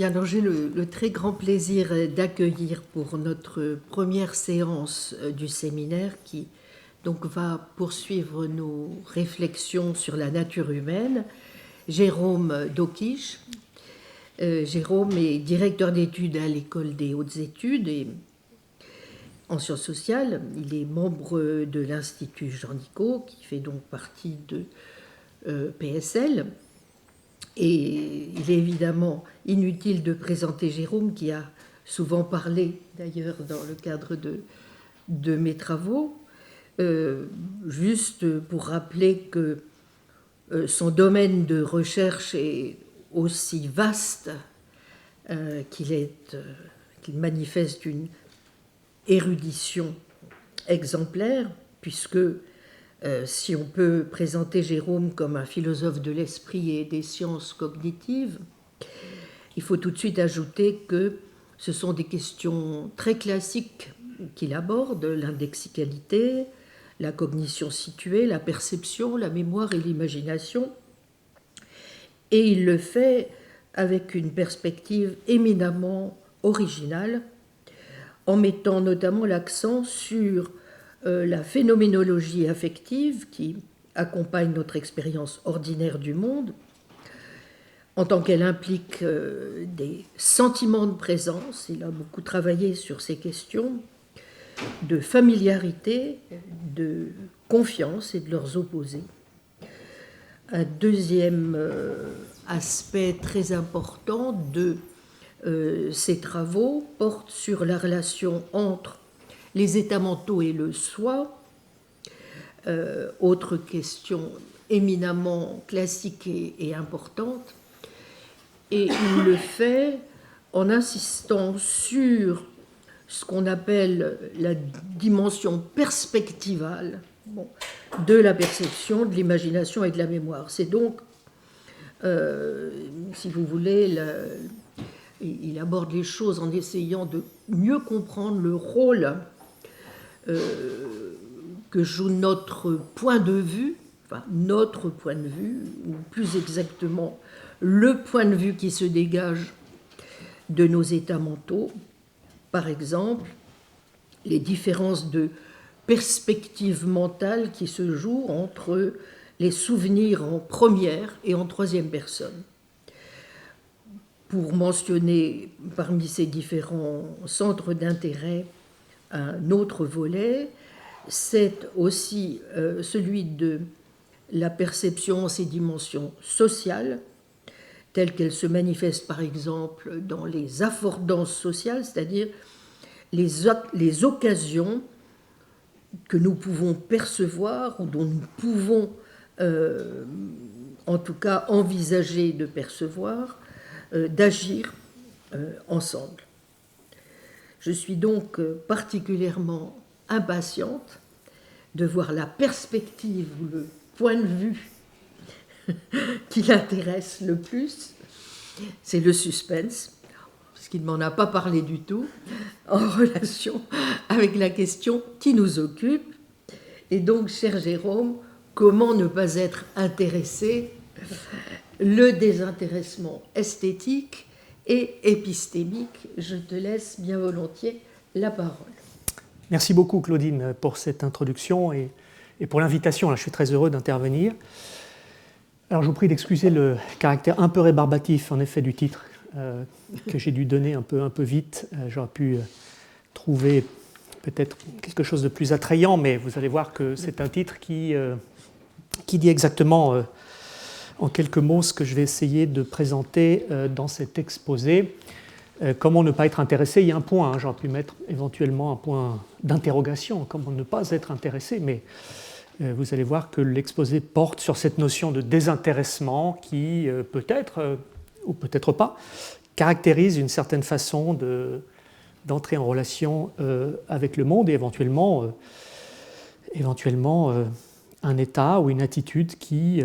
Bien, alors j'ai le très grand plaisir d'accueillir pour notre première séance du séminaire qui donc va poursuivre nos réflexions sur la nature humaine, Jérôme Daukish. Jérôme est directeur d'études à l'École des hautes études et en sciences sociales. Il est membre de l'Institut Jean Nicot, qui fait donc partie de PSL. Et il est évidemment inutile de présenter Jérôme, qui a souvent parlé, d'ailleurs, dans le cadre de mes travaux. Juste pour rappeler que son domaine de recherche est aussi vaste qu'il manifeste une érudition exemplaire, puisque si on peut présenter Jérôme comme un philosophe de l'esprit et des sciences cognitives, il faut tout de suite ajouter que ce sont des questions très classiques qu'il aborde, l'indexicalité, la cognition située, la perception, la mémoire et l'imagination. Et il le fait avec une perspective éminemment originale, en mettant notamment l'accent sur la phénoménologie affective qui accompagne notre expérience ordinaire du monde, en tant qu'elle implique des sentiments de présence. Il a beaucoup travaillé sur ces questions de familiarité, de confiance et de leurs opposés. Un deuxième aspect très important de ces travaux porte sur la relation entre les états mentaux et le soi. Autre question éminemment classique et importante. Et il le fait en insistant sur ce qu'on appelle la dimension perspectivale de la perception, de l'imagination et de la mémoire. C'est donc, si vous voulez, il aborde les choses en essayant de mieux comprendre le rôle que joue notre point de vue, ou plus exactement le point de vue qui se dégage de nos états mentaux. Par exemple, les différences de perspective mentale qui se jouent entre les souvenirs en première et en troisième personne. Pour mentionner parmi ces différents centres d'intérêt un autre volet, c'est aussi celui de la perception en ses dimensions sociales, telles qu'elles se manifestent par exemple dans les affordances sociales, c'est-à-dire les occasions que nous pouvons percevoir ou dont nous pouvons en tout cas envisager de percevoir, d'agir ensemble. Je suis donc particulièrement impatiente de voir la perspective ou le point de vue qui l'intéresse le plus, c'est le suspense, parce qu'il ne m'en a pas parlé du tout, en relation avec la question qui nous occupe. Et donc, cher Jérôme, comment ne pas être intéressé? Le désintéressement esthétique et épistémique. Je te laisse bien volontiers la parole. Merci beaucoup, Claudine, pour cette introduction et pour l'invitation. Je suis très heureux d'intervenir. Alors, je vous prie d'excuser le caractère un peu rébarbatif, en effet, du titre, que j'ai dû donner un peu vite. J'aurais pu trouver peut-être quelque chose de plus attrayant, mais vous allez voir que c'est un titre qui dit exactement, en quelques mots, ce que je vais essayer de présenter dans cet exposé. Comment ne pas être intéressé? Il y a un point, j'aurais pu mettre éventuellement un point d'interrogation, comment ne pas être intéressé, mais vous allez voir que l'exposé porte sur cette notion de désintéressement qui peut-être, ou peut-être pas, caractérise une certaine façon d'entrer en relation avec le monde et éventuellement un état ou une attitude qui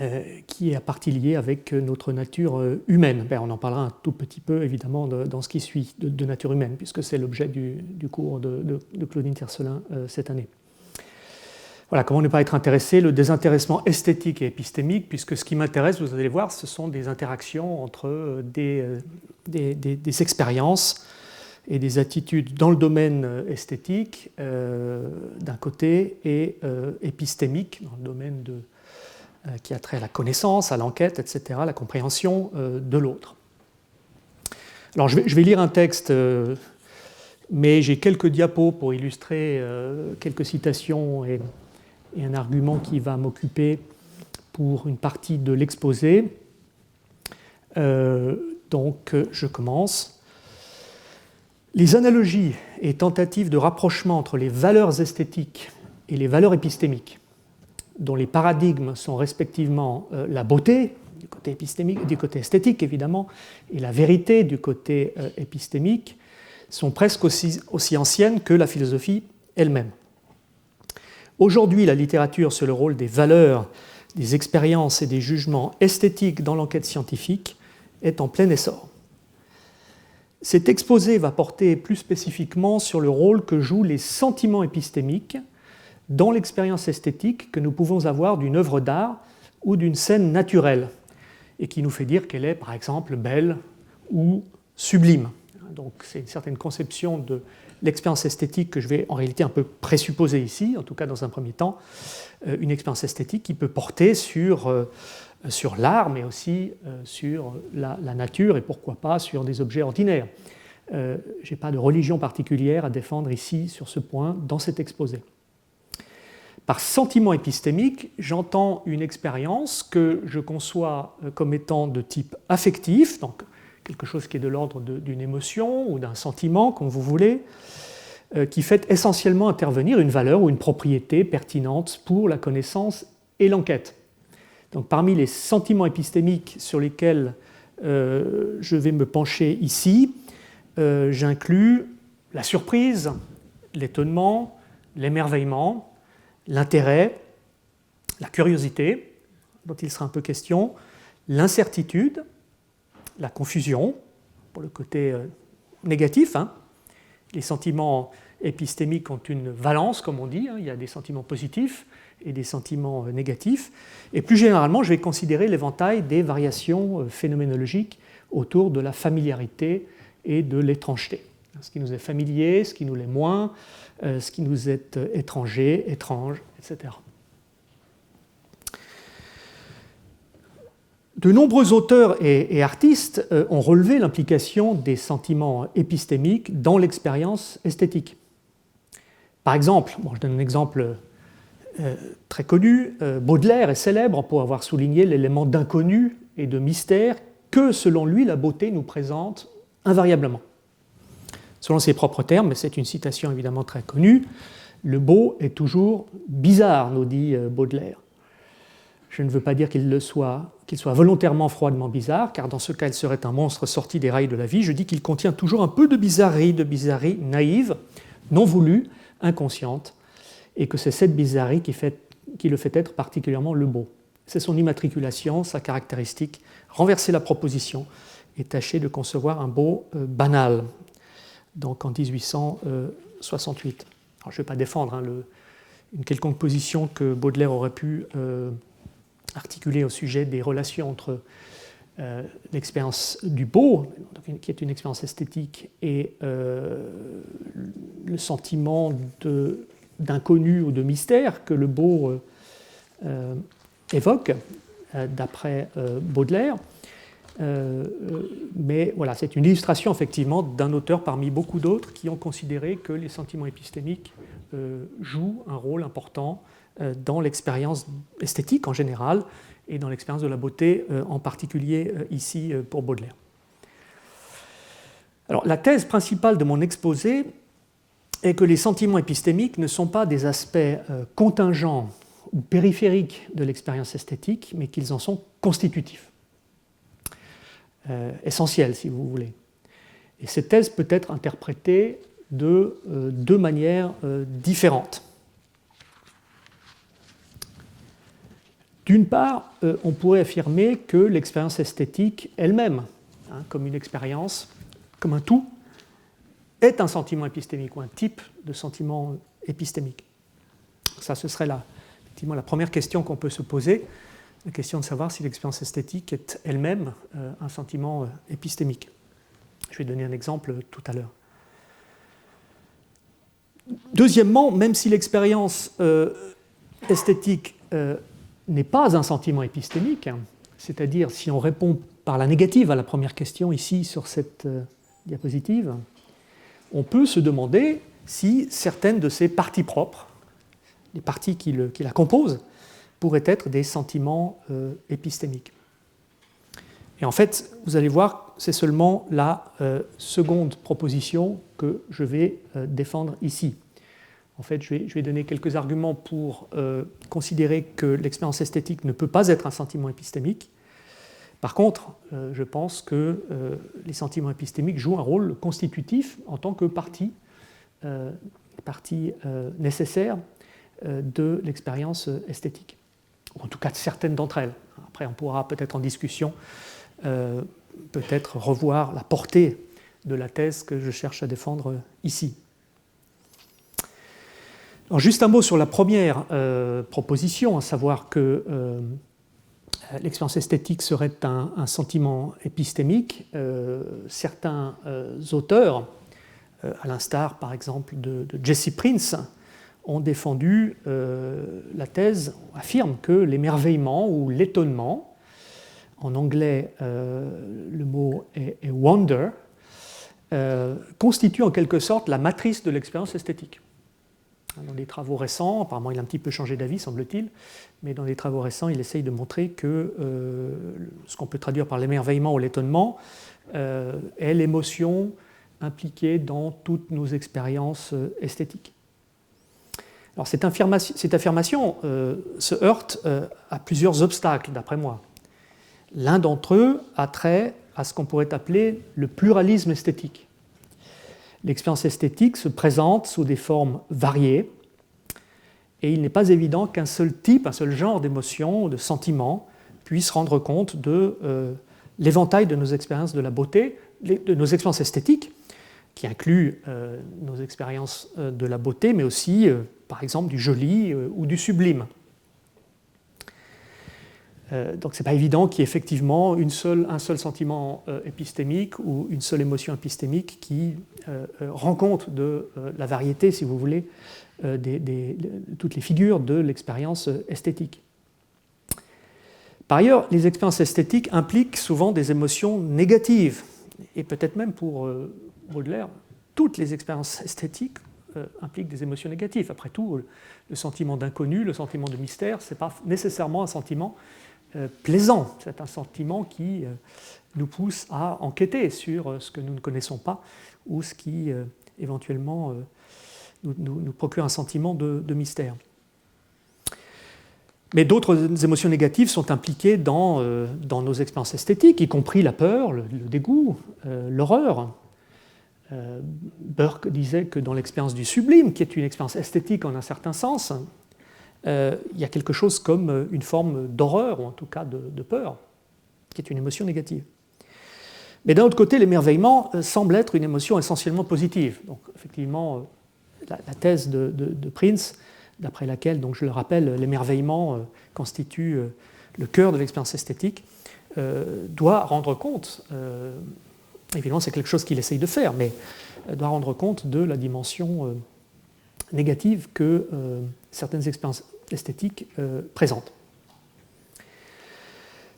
est à partie liée avec notre nature humaine. On en parlera un tout petit peu, évidemment, dans ce qui suit de nature humaine, puisque c'est l'objet du cours de Claudine Tiercelin cette année. Voilà, comment ne pas être intéressé, le désintéressement esthétique et épistémique, puisque ce qui m'intéresse, vous allez voir, ce sont des interactions entre des expériences et des attitudes dans le domaine esthétique d'un côté et épistémique dans le domaine qui a trait à la connaissance, à l'enquête, etc., la compréhension de l'autre. Alors je vais lire un texte, mais j'ai quelques diapos pour illustrer quelques citations et un argument qui va m'occuper pour une partie de l'exposé. Donc je commence. Les analogies et tentatives de rapprochement entre les valeurs esthétiques et les valeurs épistémiques, dont les paradigmes sont respectivement la beauté, du côté épistémique, du côté esthétique évidemment, et la vérité du côté épistémique, sont presque aussi anciennes que la philosophie elle-même. Aujourd'hui, la littérature sur le rôle des valeurs, des expériences et des jugements esthétiques dans l'enquête scientifique est en plein essor. Cet exposé va porter plus spécifiquement sur le rôle que jouent les sentiments épistémiques dans l'expérience esthétique que nous pouvons avoir d'une œuvre d'art ou d'une scène naturelle, et qui nous fait dire qu'elle est, par exemple, belle ou sublime. Donc c'est une certaine conception de l'expérience esthétique que je vais en réalité un peu présupposer ici, en tout cas dans un premier temps, une expérience esthétique qui peut porter sur l'art, mais aussi sur la nature et pourquoi pas sur des objets ordinaires. Je n'ai pas de religion particulière à défendre ici sur ce point dans cet exposé. Par sentiment épistémique, j'entends une expérience que je conçois comme étant de type affectif, donc quelque chose qui est de l'ordre d'une émotion ou d'un sentiment, comme vous voulez, qui fait essentiellement intervenir une valeur ou une propriété pertinente pour la connaissance et l'enquête. Donc, parmi les sentiments épistémiques sur lesquels je vais me pencher ici, j'inclus la surprise, l'étonnement, l'émerveillement, l'intérêt, la curiosité, dont il sera un peu question, l'incertitude, la confusion, pour le côté négatif. Les sentiments épistémiques ont une valence, comme on dit, il y a des sentiments positifs et des sentiments négatifs. Et plus généralement, je vais considérer l'éventail des variations phénoménologiques autour de la familiarité et de l'étrangeté. Ce qui nous est familier, ce qui nous l'est moins, ce qui nous est étranger, étrange, etc. De nombreux auteurs et artistes ont relevé l'implication des sentiments épistémiques dans l'expérience esthétique. Par exemple, je donne un exemple très connu, Baudelaire est célèbre pour avoir souligné l'élément d'inconnu et de mystère que, selon lui, la beauté nous présente invariablement. Selon ses propres termes, mais c'est une citation évidemment très connue, le beau est toujours bizarre, nous dit Baudelaire. Je ne veux pas dire qu'il soit volontairement froidement bizarre, car dans ce cas, il serait un monstre sorti des rails de la vie. Je dis qu'il contient toujours un peu de bizarrerie naïve, non voulue, inconsciente, et que c'est cette bizarrerie qui le fait être particulièrement le beau. C'est son immatriculation, sa caractéristique, renverser la proposition et tâcher de concevoir un beau banal. Donc en 1868. Alors, je ne vais pas défendre une quelconque position que Baudelaire aurait pu articuler au sujet des relations entre l'expérience du beau, qui est une expérience esthétique, et le sentiment d'inconnu ou de mystère que le beau évoque, d'après Baudelaire. Mais voilà, c'est une illustration effectivement d'un auteur parmi beaucoup d'autres qui ont considéré que les sentiments épistémiques jouent un rôle important dans l'expérience esthétique en général et dans l'expérience de la beauté en particulier ici pour Baudelaire. Alors, la thèse principale de mon exposé est que les sentiments épistémiques ne sont pas des aspects contingents ou périphériques de l'expérience esthétique, mais qu'ils en sont constitutifs. Essentiel, si vous voulez. Et cette thèse peut être interprétée de deux manières différentes. D'une part, on pourrait affirmer que l'expérience esthétique elle-même, comme une expérience, comme un tout, est un sentiment épistémique ou un type de sentiment épistémique. Ça, ce serait effectivement la première question qu'on peut se poser, la question de savoir si l'expérience esthétique est elle-même un sentiment épistémique. Je vais donner un exemple tout à l'heure. Deuxièmement, même si l'expérience esthétique n'est pas un sentiment épistémique, hein, c'est-à-dire si on répond par la négative à la première question ici sur cette diapositive, on peut se demander si certaines de ses parties propres, les parties qui la composent, pourraient être des sentiments épistémiques. Et en fait, vous allez voir, c'est seulement la seconde proposition que je vais défendre ici. En fait, je vais donner quelques arguments pour considérer que l'expérience esthétique ne peut pas être un sentiment épistémique. Par contre, je pense que les sentiments épistémiques jouent un rôle constitutif en tant que partie nécessaire de l'expérience esthétique, ou en tout cas de certaines d'entre elles. Après, on pourra peut-être en discussion peut-être revoir la portée de la thèse que je cherche à défendre ici. Alors, juste un mot sur la première proposition, à savoir que l'expérience esthétique serait un sentiment épistémique. Certains auteurs, à l'instar par exemple de Jesse Prince, ont défendu la thèse, affirment que l'émerveillement ou l'étonnement, en anglais le mot est wonder, constitue en quelque sorte la matrice de l'expérience esthétique. Dans des travaux récents, apparemment il a un petit peu changé d'avis, semble-t-il, mais dans des travaux récents, il essaye de montrer que ce qu'on peut traduire par l'émerveillement ou l'étonnement est l'émotion impliquée dans toutes nos expériences esthétiques. Alors cette affirmation se heurte à plusieurs obstacles, d'après moi. L'un d'entre eux a trait à ce qu'on pourrait appeler le pluralisme esthétique. L'expérience esthétique se présente sous des formes variées et il n'est pas évident qu'un seul type, un seul genre d'émotion ou de sentiment puisse rendre compte de l'éventail de nos expériences de la beauté, de nos expériences esthétiques, qui incluent nos expériences de la beauté, mais aussi, par exemple, du joli ou du sublime. Donc ce n'est pas évident qu'il y ait effectivement un seul sentiment épistémique ou une seule émotion épistémique qui rend compte de la variété, si vous voulez, de toutes les figures de l'expérience esthétique. Par ailleurs, les expériences esthétiques impliquent souvent des émotions négatives, et peut-être même pour Baudelaire, toutes les expériences esthétiques impliquent des émotions négatives. Après tout, le sentiment d'inconnu, le sentiment de mystère, ce n'est pas nécessairement un sentiment plaisant. C'est un sentiment qui nous pousse à enquêter sur ce que nous ne connaissons pas ou ce qui éventuellement nous procure un sentiment de mystère. Mais d'autres émotions négatives sont impliquées dans nos expériences esthétiques, y compris la peur, le dégoût, l'horreur. Burke disait que dans l'expérience du sublime, qui est une expérience esthétique en un certain sens, il y a quelque chose comme une forme d'horreur, ou en tout cas de peur, qui est une émotion négative. Mais d'un autre côté, l'émerveillement semble être une émotion essentiellement positive. Donc effectivement, la thèse de Prince, d'après laquelle, donc je le rappelle, l'émerveillement constitue le cœur de l'expérience esthétique, doit rendre compte, évidemment c'est quelque chose qu'il essaye de faire, mais doit rendre compte de la dimension négative que certaines expériences esthétiques présentent.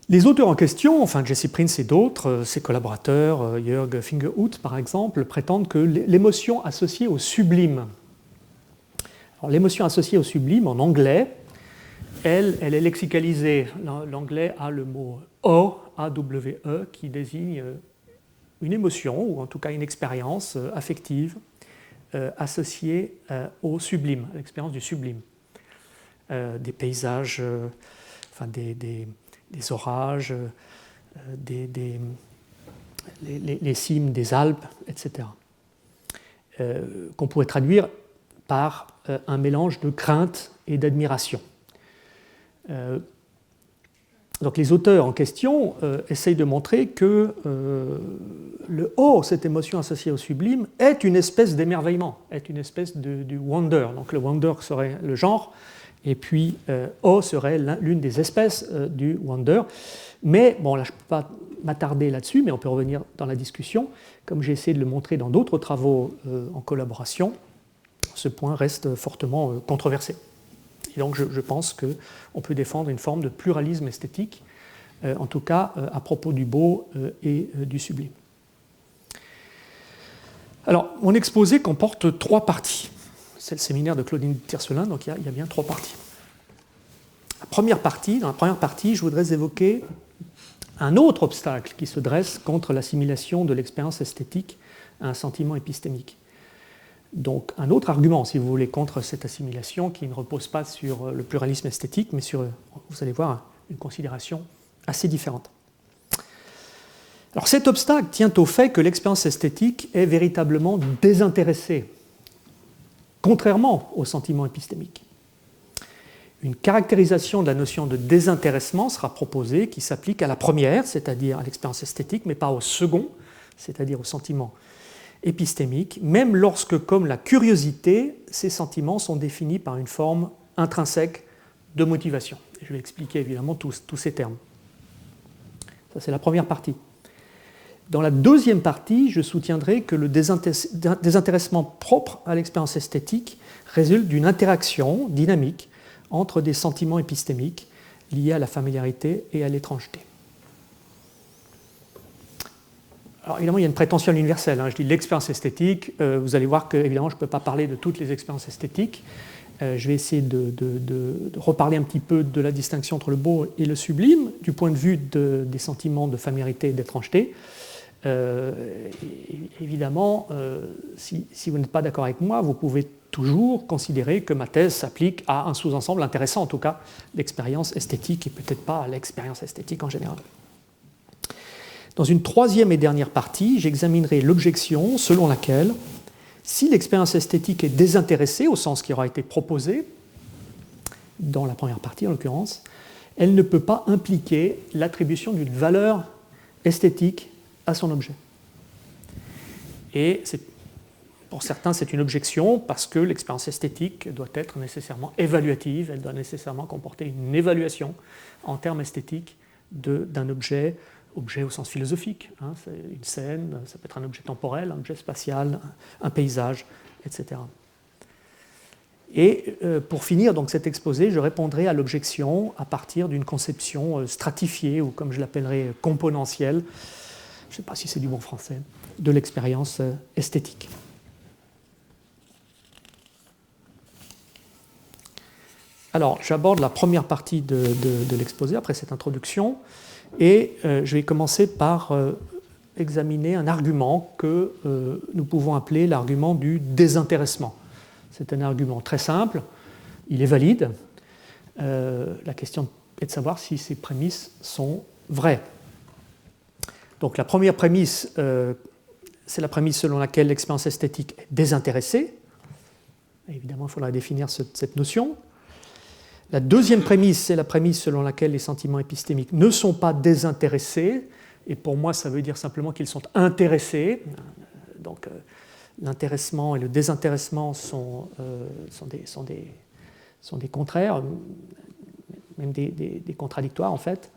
Les auteurs en question, enfin Jesse Prince et d'autres, ses collaborateurs, Jörg Fingerhut par exemple, prétendent que l'émotion associée au sublime, alors l'émotion associée au sublime en anglais, elle est lexicalisée. L'anglais a le mot AWE qui désigne une émotion, ou en tout cas une expérience affective associée au sublime, à l'expérience du sublime. Des paysages, enfin des orages, les cimes des Alpes, etc. Qu'on pourrait traduire par un mélange de crainte et d'admiration. Donc les auteurs en question essayent de montrer que le cette émotion associée au sublime, est une espèce d'émerveillement, est une espèce du wonder. Donc le wonder serait le genre, et puis O serait l'une des espèces du wonder. Mais, bon, là je ne peux pas m'attarder là-dessus, mais on peut revenir dans la discussion. Comme j'ai essayé de le montrer dans d'autres travaux en collaboration, ce point reste fortement controversé. Et donc je pense qu'on peut défendre une forme de pluralisme esthétique, en tout cas à propos du beau et du sublime. Alors, mon exposé comporte 3 parties. C'est le séminaire de Claudine Tiercelin, donc il y a bien 3 parties. Dans la première partie, je voudrais évoquer un autre obstacle qui se dresse contre l'assimilation de l'expérience esthétique à un sentiment épistémique. Donc un autre argument, si vous voulez, contre cette assimilation qui ne repose pas sur le pluralisme esthétique, mais sur, vous allez voir, une considération assez différente. Alors cet obstacle tient au fait que l'expérience esthétique est véritablement désintéressée, contrairement au sentiment épistémique. Une caractérisation de la notion de désintéressement sera proposée qui s'applique à la première, c'est-à-dire à l'expérience esthétique, mais pas au second, c'est-à-dire au sentiment épistémique, même lorsque, comme la curiosité, ces sentiments sont définis par une forme intrinsèque de motivation. Et je vais expliquer évidemment tous ces termes. Ça, c'est la première partie. Dans la deuxième partie, je soutiendrai que le désintéressement propre à l'expérience esthétique résulte d'une interaction dynamique entre des sentiments épistémiques liés à la familiarité et à l'étrangeté. Alors évidemment, il y a une prétention universelle. Je dis l'expérience esthétique. Vous allez voir que évidemment, je ne peux pas parler de toutes les expériences esthétiques. Je vais essayer de reparler un petit peu de la distinction entre le beau et le sublime, du point de vue des sentiments de familiarité et d'étrangeté. Évidemment, si vous n'êtes pas d'accord avec moi, vous pouvez toujours considérer que ma thèse s'applique à un sous-ensemble intéressant, en tout cas, l'expérience esthétique et peut-être pas à l'expérience esthétique en général. Dans une troisième et dernière partie, j'examinerai l'objection selon laquelle, si l'expérience esthétique est désintéressée, au sens qui aura été proposé, dans la première partie en l'occurrence, elle ne peut pas impliquer l'attribution d'une valeur esthétique à son objet. Et pour certains, c'est une objection parce que l'expérience esthétique doit être nécessairement évaluative, elle doit nécessairement comporter une évaluation en termes esthétiques d'un objet au sens philosophique. C'est une scène, ça peut être un objet temporel, un objet spatial, un paysage, etc. Et pour finir donc cet exposé, je répondrai à l'objection à partir d'une conception stratifiée, ou comme je l'appellerai componentielle, je ne sais pas si c'est du bon français, de l'expérience esthétique. Alors, j'aborde la première partie de l'exposé, après cette introduction, et je vais commencer par examiner un argument que nous pouvons appeler l'argument du désintéressement. C'est un argument très simple, il est valide. La question est de savoir si ces prémices sont vraies. Donc la première prémisse, c'est la prémisse selon laquelle l'expérience esthétique est désintéressée. Évidemment, il faudra définir cette notion. La deuxième prémisse, c'est la prémisse selon laquelle les sentiments épistémiques ne sont pas désintéressés, et pour moi, ça veut dire simplement qu'ils sont intéressés. Donc, l'intéressement et le désintéressement sont des contraires, même des contradictoires en fait.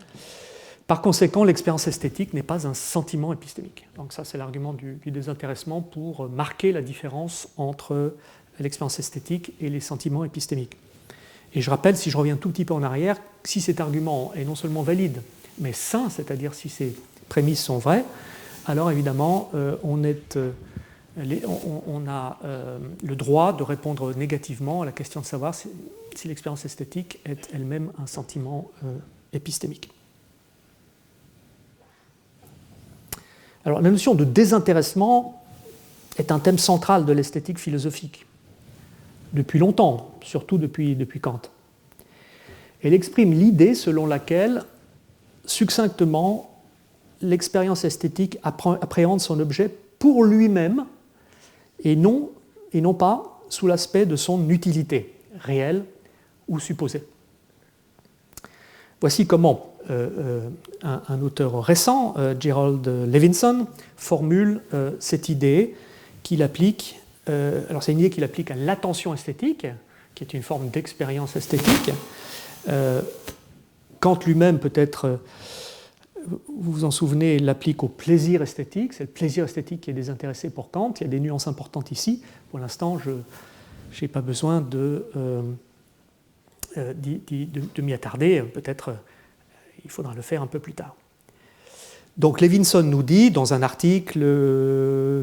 Par conséquent, l'expérience esthétique n'est pas un sentiment épistémique. Donc ça, c'est l'argument du désintéressement pour marquer la différence entre l'expérience esthétique et les sentiments épistémiques. Et je rappelle, si je reviens tout petit peu en arrière, si cet argument est non seulement valide, mais sain, c'est-à-dire si ces prémices sont vraies, alors évidemment, on a le droit de répondre négativement à la question de savoir si l'expérience esthétique est elle-même un sentiment épistémique. Alors, la notion de désintéressement est un thème central de l'esthétique philosophique, depuis longtemps, surtout depuis Kant. Elle exprime l'idée selon laquelle, succinctement, l'expérience esthétique appréhende son objet pour lui-même et non pas sous l'aspect de son utilité, réelle ou supposée. Voici comment un auteur récent, Gerald Levinson, formule cette idée qu'il applique. Alors c'est une idée qu'il applique à l'attention esthétique, qui est une forme d'expérience esthétique. Kant lui-même, peut-être, vous vous en souvenez, l'applique au plaisir esthétique. C'est le plaisir esthétique qui est désintéressé pour Kant. Il y a des nuances importantes ici. Pour l'instant, je n'ai pas besoin de m'y attarder. Peut-être il faudra le faire un peu plus tard. Donc Levinson nous dit, dans un article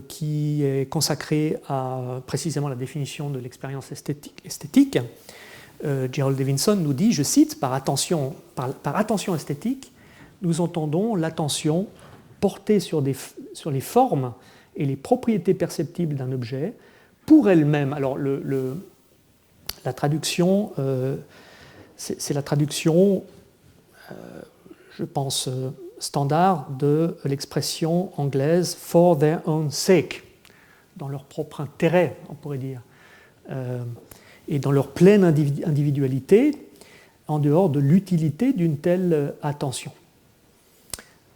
qui est consacré à précisément la définition de l'expérience esthétique, Gerald Levinson nous dit, je cite, par attention esthétique, nous entendons l'attention portée sur les formes et les propriétés perceptibles d'un objet pour elle-même. Alors la traduction, c'est la traduction, je pense, standard de l'expression anglaise for their own sake, dans leur propre intérêt, on pourrait dire, et dans leur pleine individualité, en dehors de l'utilité d'une telle attention.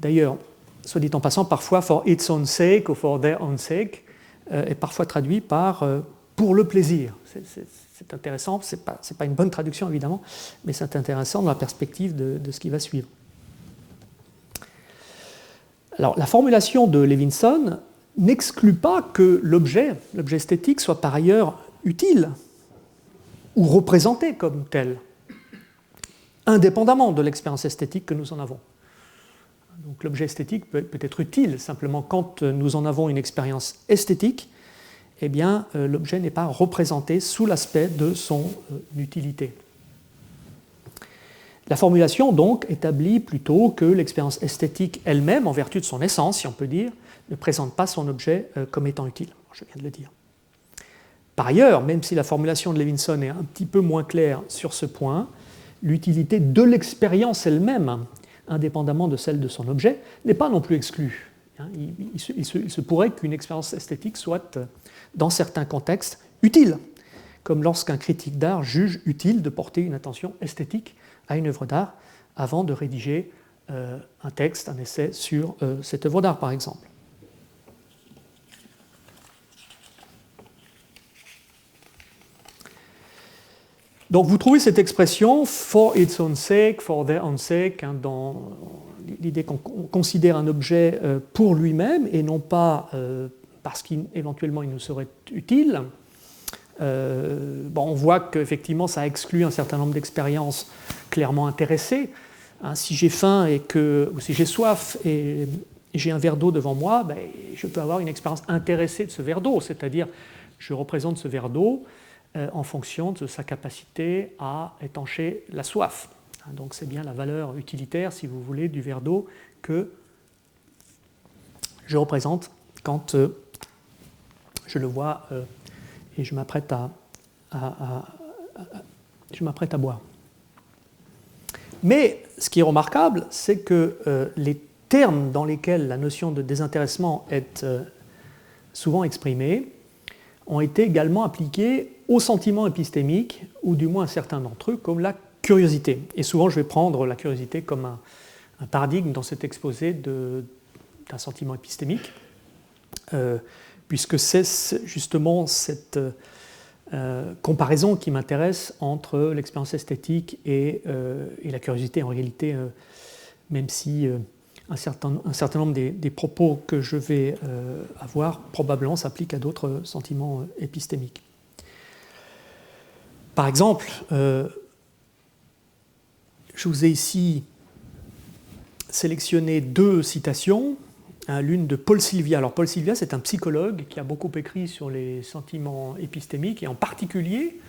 D'ailleurs, soit dit en passant, parfois for its own sake ou for their own sake est parfois traduit par pour le plaisir. C'est intéressant, c'est pas une bonne traduction évidemment, mais c'est intéressant dans la perspective de ce qui va suivre. Alors, la formulation de Levinson n'exclut pas que l'objet esthétique soit par ailleurs utile ou représenté comme tel, indépendamment de l'expérience esthétique que nous en avons. Donc, l'objet esthétique peut être utile, simplement quand nous en avons une expérience esthétique, eh bien, l'objet n'est pas représenté sous l'aspect de son utilité. La formulation, donc, établit plutôt que l'expérience esthétique elle-même, en vertu de son essence, si on peut dire, ne présente pas son objet comme étant utile. Je viens de le dire. Par ailleurs, même si la formulation de Levinson est un petit peu moins claire sur ce point, l'utilité de l'expérience elle-même, indépendamment de celle de son objet, n'est pas non plus exclue. Il se pourrait qu'une expérience esthétique soit, dans certains contextes, utile, comme lorsqu'un critique d'art juge utile de porter une attention esthétique à une œuvre d'art avant de rédiger un texte, un essai sur cette œuvre d'art, par exemple. Donc vous trouvez cette expression « for its own sake »,« for their own sake », dans l'idée qu'on considère un objet pour lui-même et non pas parce qu'éventuellement il nous serait utile. On voit qu'effectivement ça exclut un certain nombre d'expériences clairement intéressées. Si j'ai faim ou si j'ai soif et j'ai un verre d'eau devant moi, je peux avoir une expérience intéressée de ce verre d'eau, c'est-à-dire je représente ce verre d'eau en fonction de sa capacité à étancher la soif. Donc c'est bien la valeur utilitaire, si vous voulez, du verre d'eau que je représente quand je le vois et je m'apprête à boire. Mais ce qui est remarquable, c'est que les termes dans lesquels la notion de désintéressement est souvent exprimée ont été également appliqués aux sentiments épistémiques, ou du moins à certains d'entre eux, comme la curiosité. Et souvent, je vais prendre la curiosité comme un paradigme dans cet exposé d'un sentiment épistémique, puisque c'est justement cette comparaison qui m'intéresse entre l'expérience esthétique et la curiosité. En réalité, même si un certain nombre des propos que je vais avoir probablement s'appliquent à d'autres sentiments épistémiques. Par exemple, je vous ai ici sélectionné deux citations, l'une de Paul Sylvia. Alors Paul Sylvia, c'est un psychologue qui a beaucoup écrit sur les sentiments épistémiques et en particulier,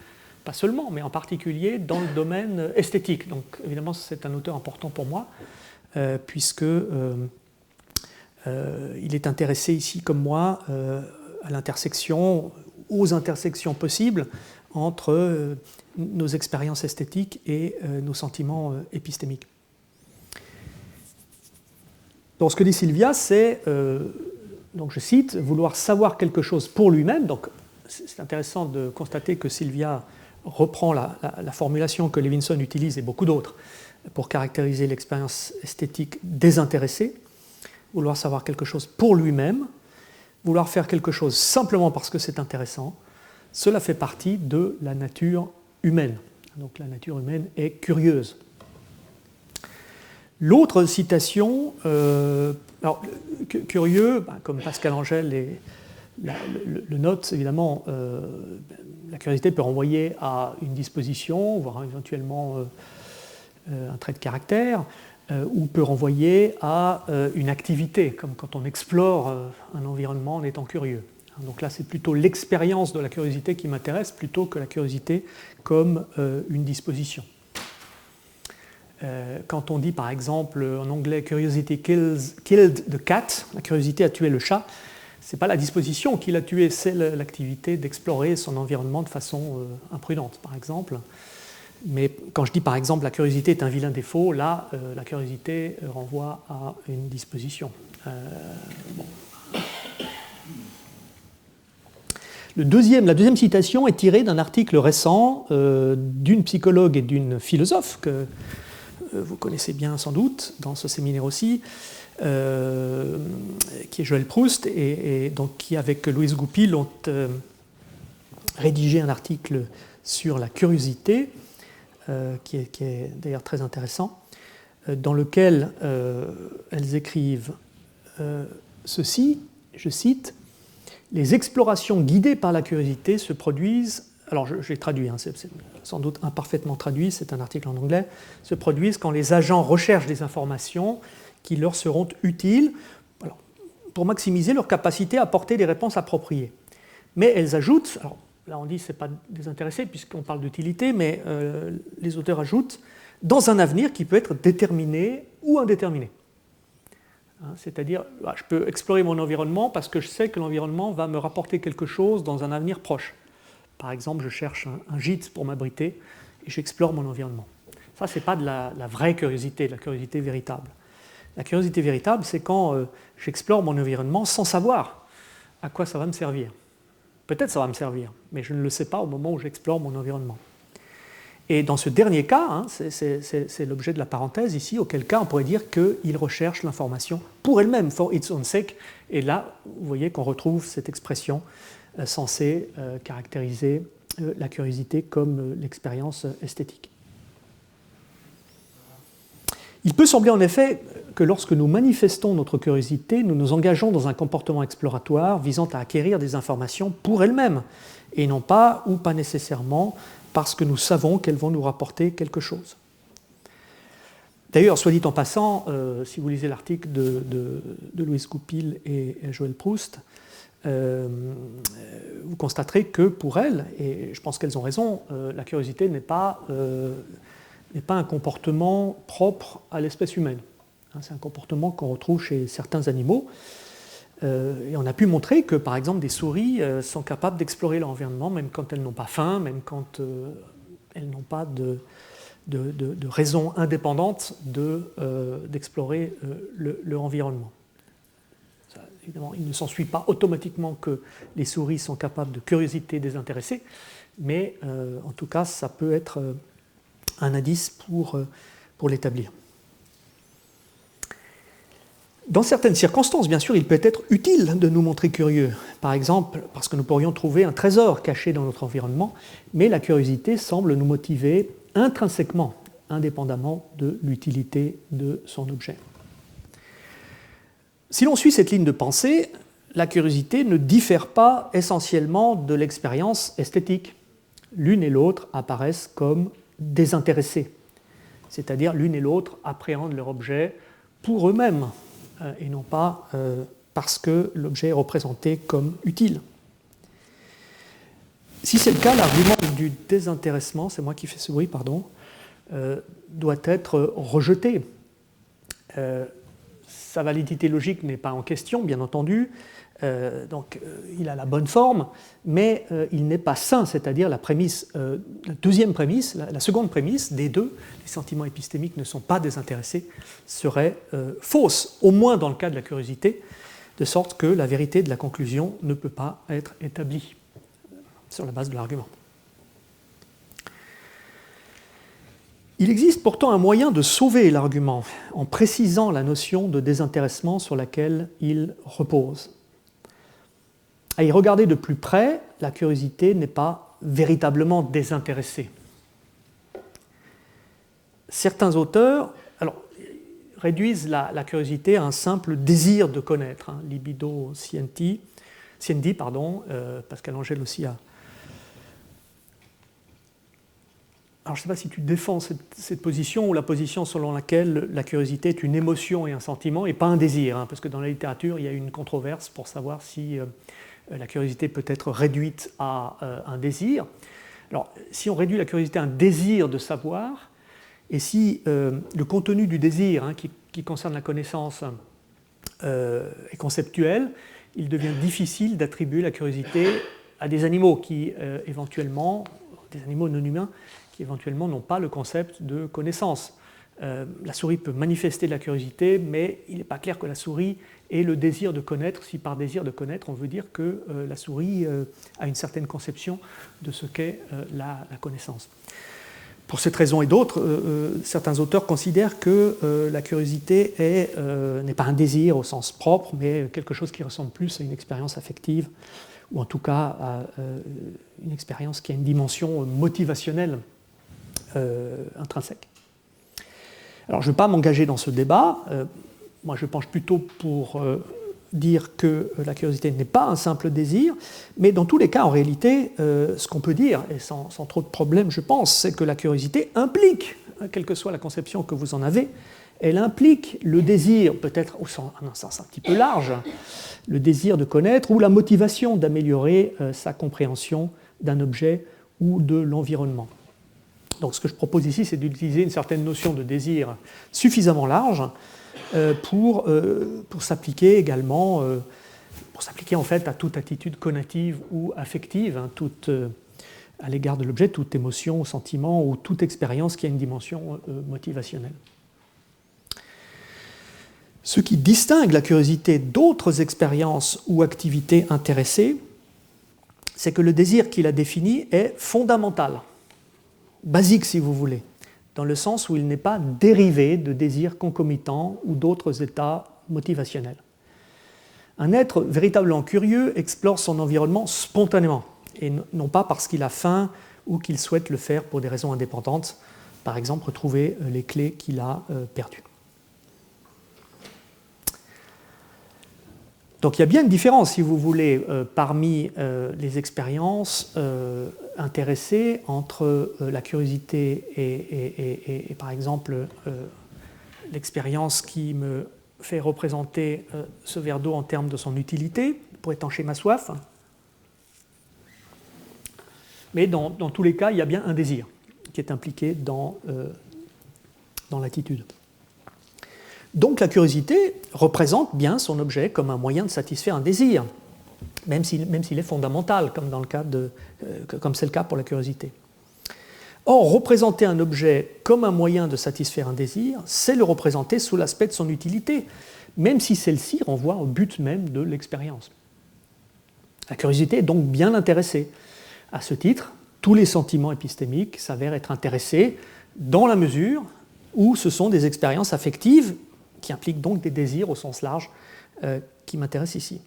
pas seulement, mais en particulier dans le domaine esthétique. Donc évidemment, c'est un auteur important pour moi, puisque il est intéressé ici, comme moi, aux intersections possibles entre nos expériences esthétiques et nos sentiments épistémiques. Donc ce que dit Sylvia, c'est, donc je cite, « vouloir savoir quelque chose pour lui-même ». Donc c'est intéressant de constater que Sylvia reprend la formulation que Levinson utilise et beaucoup d'autres pour caractériser l'expérience esthétique désintéressée. Vouloir savoir quelque chose pour lui-même, vouloir faire quelque chose simplement parce que c'est intéressant, cela fait partie de la nature humaine. Donc la nature humaine est curieuse. L'autre citation, alors, curieux, comme Pascal Angèle le note, évidemment, la curiosité peut renvoyer à une disposition, voire éventuellement un trait de caractère, ou peut renvoyer à une activité, comme quand on explore un environnement en étant curieux. Donc là, c'est plutôt l'expérience de la curiosité qui m'intéresse, plutôt que la curiosité comme une disposition. Quand on dit par exemple en anglais curiosity killed the cat, la curiosité a tué le chat, ce n'est pas la disposition qui l'a tué, c'est l'activité d'explorer son environnement de façon imprudente, par exemple. Mais quand je dis par exemple la curiosité est un vilain défaut, là la curiosité renvoie à une disposition. Bon. La deuxième citation est tirée d'un article récent d'une psychologue et d'une philosophe que vous connaissez bien sans doute dans ce séminaire aussi, qui est Joël Proust, et donc qui, avec Louise Goupil, ont rédigé un article sur la curiosité, qui est d'ailleurs très intéressant, dans lequel elles écrivent ceci, je cite, « Les explorations guidées par la curiosité se produisent », alors j'ai traduit, c'est sans doute imparfaitement traduit, c'est un article en anglais, se produisent quand les agents recherchent des informations qui leur seront utiles pour maximiser leur capacité à apporter des réponses appropriées. Mais elles ajoutent, alors là on dit c'est pas désintéressé puisqu'on parle d'utilité, mais les auteurs ajoutent, dans un avenir qui peut être déterminé ou indéterminé. C'est-à-dire, je peux explorer mon environnement parce que je sais que l'environnement va me rapporter quelque chose dans un avenir proche. Par exemple, je cherche un gîte pour m'abriter et j'explore mon environnement. Ça, ce n'est pas de la vraie curiosité, de la curiosité véritable. La curiosité véritable, c'est quand j'explore mon environnement sans savoir à quoi ça va me servir. Peut-être ça va me servir, mais je ne le sais pas au moment où j'explore mon environnement. Et dans ce dernier cas, c'est l'objet de la parenthèse ici, auquel cas on pourrait dire qu'il recherche l'information pour elle-même, for its own sake. Et là, vous voyez qu'on retrouve cette expression censée caractériser la curiosité comme l'expérience esthétique. Il peut sembler en effet que lorsque nous manifestons notre curiosité, nous nous engageons dans un comportement exploratoire visant à acquérir des informations pour elles-mêmes, et non pas, ou pas nécessairement, parce que nous savons qu'elles vont nous rapporter quelque chose. D'ailleurs, soit dit en passant, si vous lisez l'article de Louise Goupil et Joël Proust, vous constaterez que pour elles, et je pense qu'elles ont raison, la curiosité n'est pas un comportement propre à l'espèce humaine. C'est un comportement qu'on retrouve chez certains animaux. Et on a pu montrer que, par exemple, des souris sont capables d'explorer leur environnement, même quand elles n'ont pas faim, même quand elles n'ont pas de raison indépendante d'explorer leur environnement. Ça, évidemment, il ne s'ensuit pas automatiquement que les souris sont capables de curiosité désintéressée, mais en tout cas, ça peut être un indice pour l'établir. Dans certaines circonstances, bien sûr, il peut être utile de nous montrer curieux. Par exemple, parce que nous pourrions trouver un trésor caché dans notre environnement, mais la curiosité semble nous motiver intrinsèquement, indépendamment de l'utilité de son objet. Si l'on suit cette ligne de pensée, la curiosité ne diffère pas essentiellement de l'expérience esthétique. L'une et l'autre apparaissent comme désintéressées, c'est-à-dire l'une et l'autre appréhendent leur objet pour eux-mêmes, et non pas parce que l'objet est représenté comme utile. Si c'est le cas, l'argument du désintéressement, c'est moi qui fais ce bruit, pardon, doit être rejeté. Sa validité logique n'est pas en question, bien entendu, donc il a la bonne forme, mais il n'est pas sain, c'est-à-dire la deuxième prémisse, la seconde prémisse des deux, les sentiments épistémiques ne sont pas désintéressés, serait fausse, au moins dans le cas de la curiosité, de sorte que la vérité de la conclusion ne peut pas être établie sur la base de l'argument. Il existe pourtant un moyen de sauver l'argument en précisant la notion de désintéressement sur laquelle il repose. À y regarder de plus près, la curiosité n'est pas véritablement désintéressée. certains auteurs réduisent la curiosité à un simple désir de connaître, hein, libido sciendi, Pascal Angel aussi a. Alors je ne sais pas si tu défends cette position ou la position selon laquelle la curiosité est une émotion et un sentiment et pas un désir, hein, parce que dans la littérature il y a une controverse pour savoir si la curiosité peut être réduite à un désir. Alors si on réduit la curiosité à un désir de savoir, et si le contenu du désir, hein, qui concerne la connaissance, est conceptuel, il devient difficile d'attribuer la curiosité à des animaux qui éventuellement, des animaux non humains, qui éventuellement n'ont pas le concept de connaissance. La souris peut manifester de la curiosité, mais il n'est pas clair que la souris ait le désir de connaître, si par désir de connaître, on veut dire que la souris a une certaine conception de ce qu'est la connaissance. Pour cette raison et d'autres, certains auteurs considèrent que la curiosité n'est pas un désir au sens propre, mais quelque chose qui ressemble plus à une expérience affective, ou en tout cas à une expérience qui a une dimension motivationnelle intrinsèque. Alors je ne vais pas m'engager dans ce débat. Moi je penche plutôt pour dire que la curiosité n'est pas un simple désir, mais dans tous les cas, en réalité, ce qu'on peut dire, et sans trop de problème, je pense, c'est que la curiosité implique, quelle que soit la conception que vous en avez, elle implique le désir, peut-être en un sens un petit peu large, le désir de connaître ou la motivation d'améliorer sa compréhension d'un objet ou de l'environnement. Donc ce que je propose ici, c'est d'utiliser une certaine notion de désir suffisamment large pour s'appliquer également, pour s'appliquer en fait à toute attitude conative ou affective, hein, à l'égard de l'objet, toute émotion, sentiment ou toute expérience qui a une dimension motivationnelle. Ce qui distingue la curiosité d'autres expériences ou activités intéressées, c'est que le désir qui la définit est fondamental, basique si vous voulez, dans le sens où il n'est pas dérivé de désirs concomitants ou d'autres états motivationnels. Un être véritablement curieux explore son environnement spontanément, et non pas parce qu'il a faim ou qu'il souhaite le faire pour des raisons indépendantes, par exemple retrouver les clés qu'il a perdues. Donc il y a bien une différence, si vous voulez, parmi les expériences intéressées entre la curiosité et par exemple, l'expérience qui me fait représenter ce verre d'eau en termes de son utilité, pour étancher ma soif. Mais dans tous les cas, il y a bien un désir qui est impliqué dans l'attitude. Donc la curiosité représente bien son objet comme un moyen de satisfaire un désir, même s'il est fondamental, comme c'est le cas pour la curiosité. Or, représenter un objet comme un moyen de satisfaire un désir, c'est le représenter sous l'aspect de son utilité, même si celle-ci renvoie au but même de l'expérience. La curiosité est donc bien intéressée. À ce titre, tous les sentiments épistémiques s'avèrent être intéressés dans la mesure où ce sont des expériences affectives qui impliquent donc des désirs au sens large qui m'intéressent ici.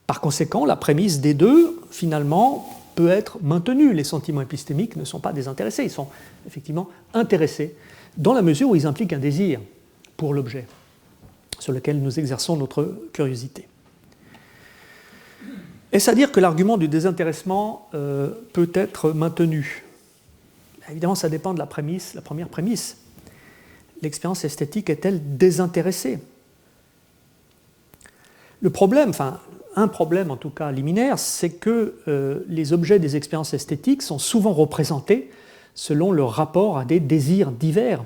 Par conséquent, la prémisse des deux, finalement, peut être maintenue. Les sentiments épistémiques ne sont pas désintéressés, ils sont effectivement intéressés dans la mesure où ils impliquent un désir pour l'objet sur lequel nous exerçons notre curiosité. Est-ce à dire que l'argument du désintéressement peut être maintenu ? Évidemment, ça dépend de la première prémisse. L'expérience esthétique est-elle désintéressée ? Le problème, un problème en tout cas liminaire, c'est que les objets des expériences esthétiques sont souvent représentés selon leur rapport à des désirs divers,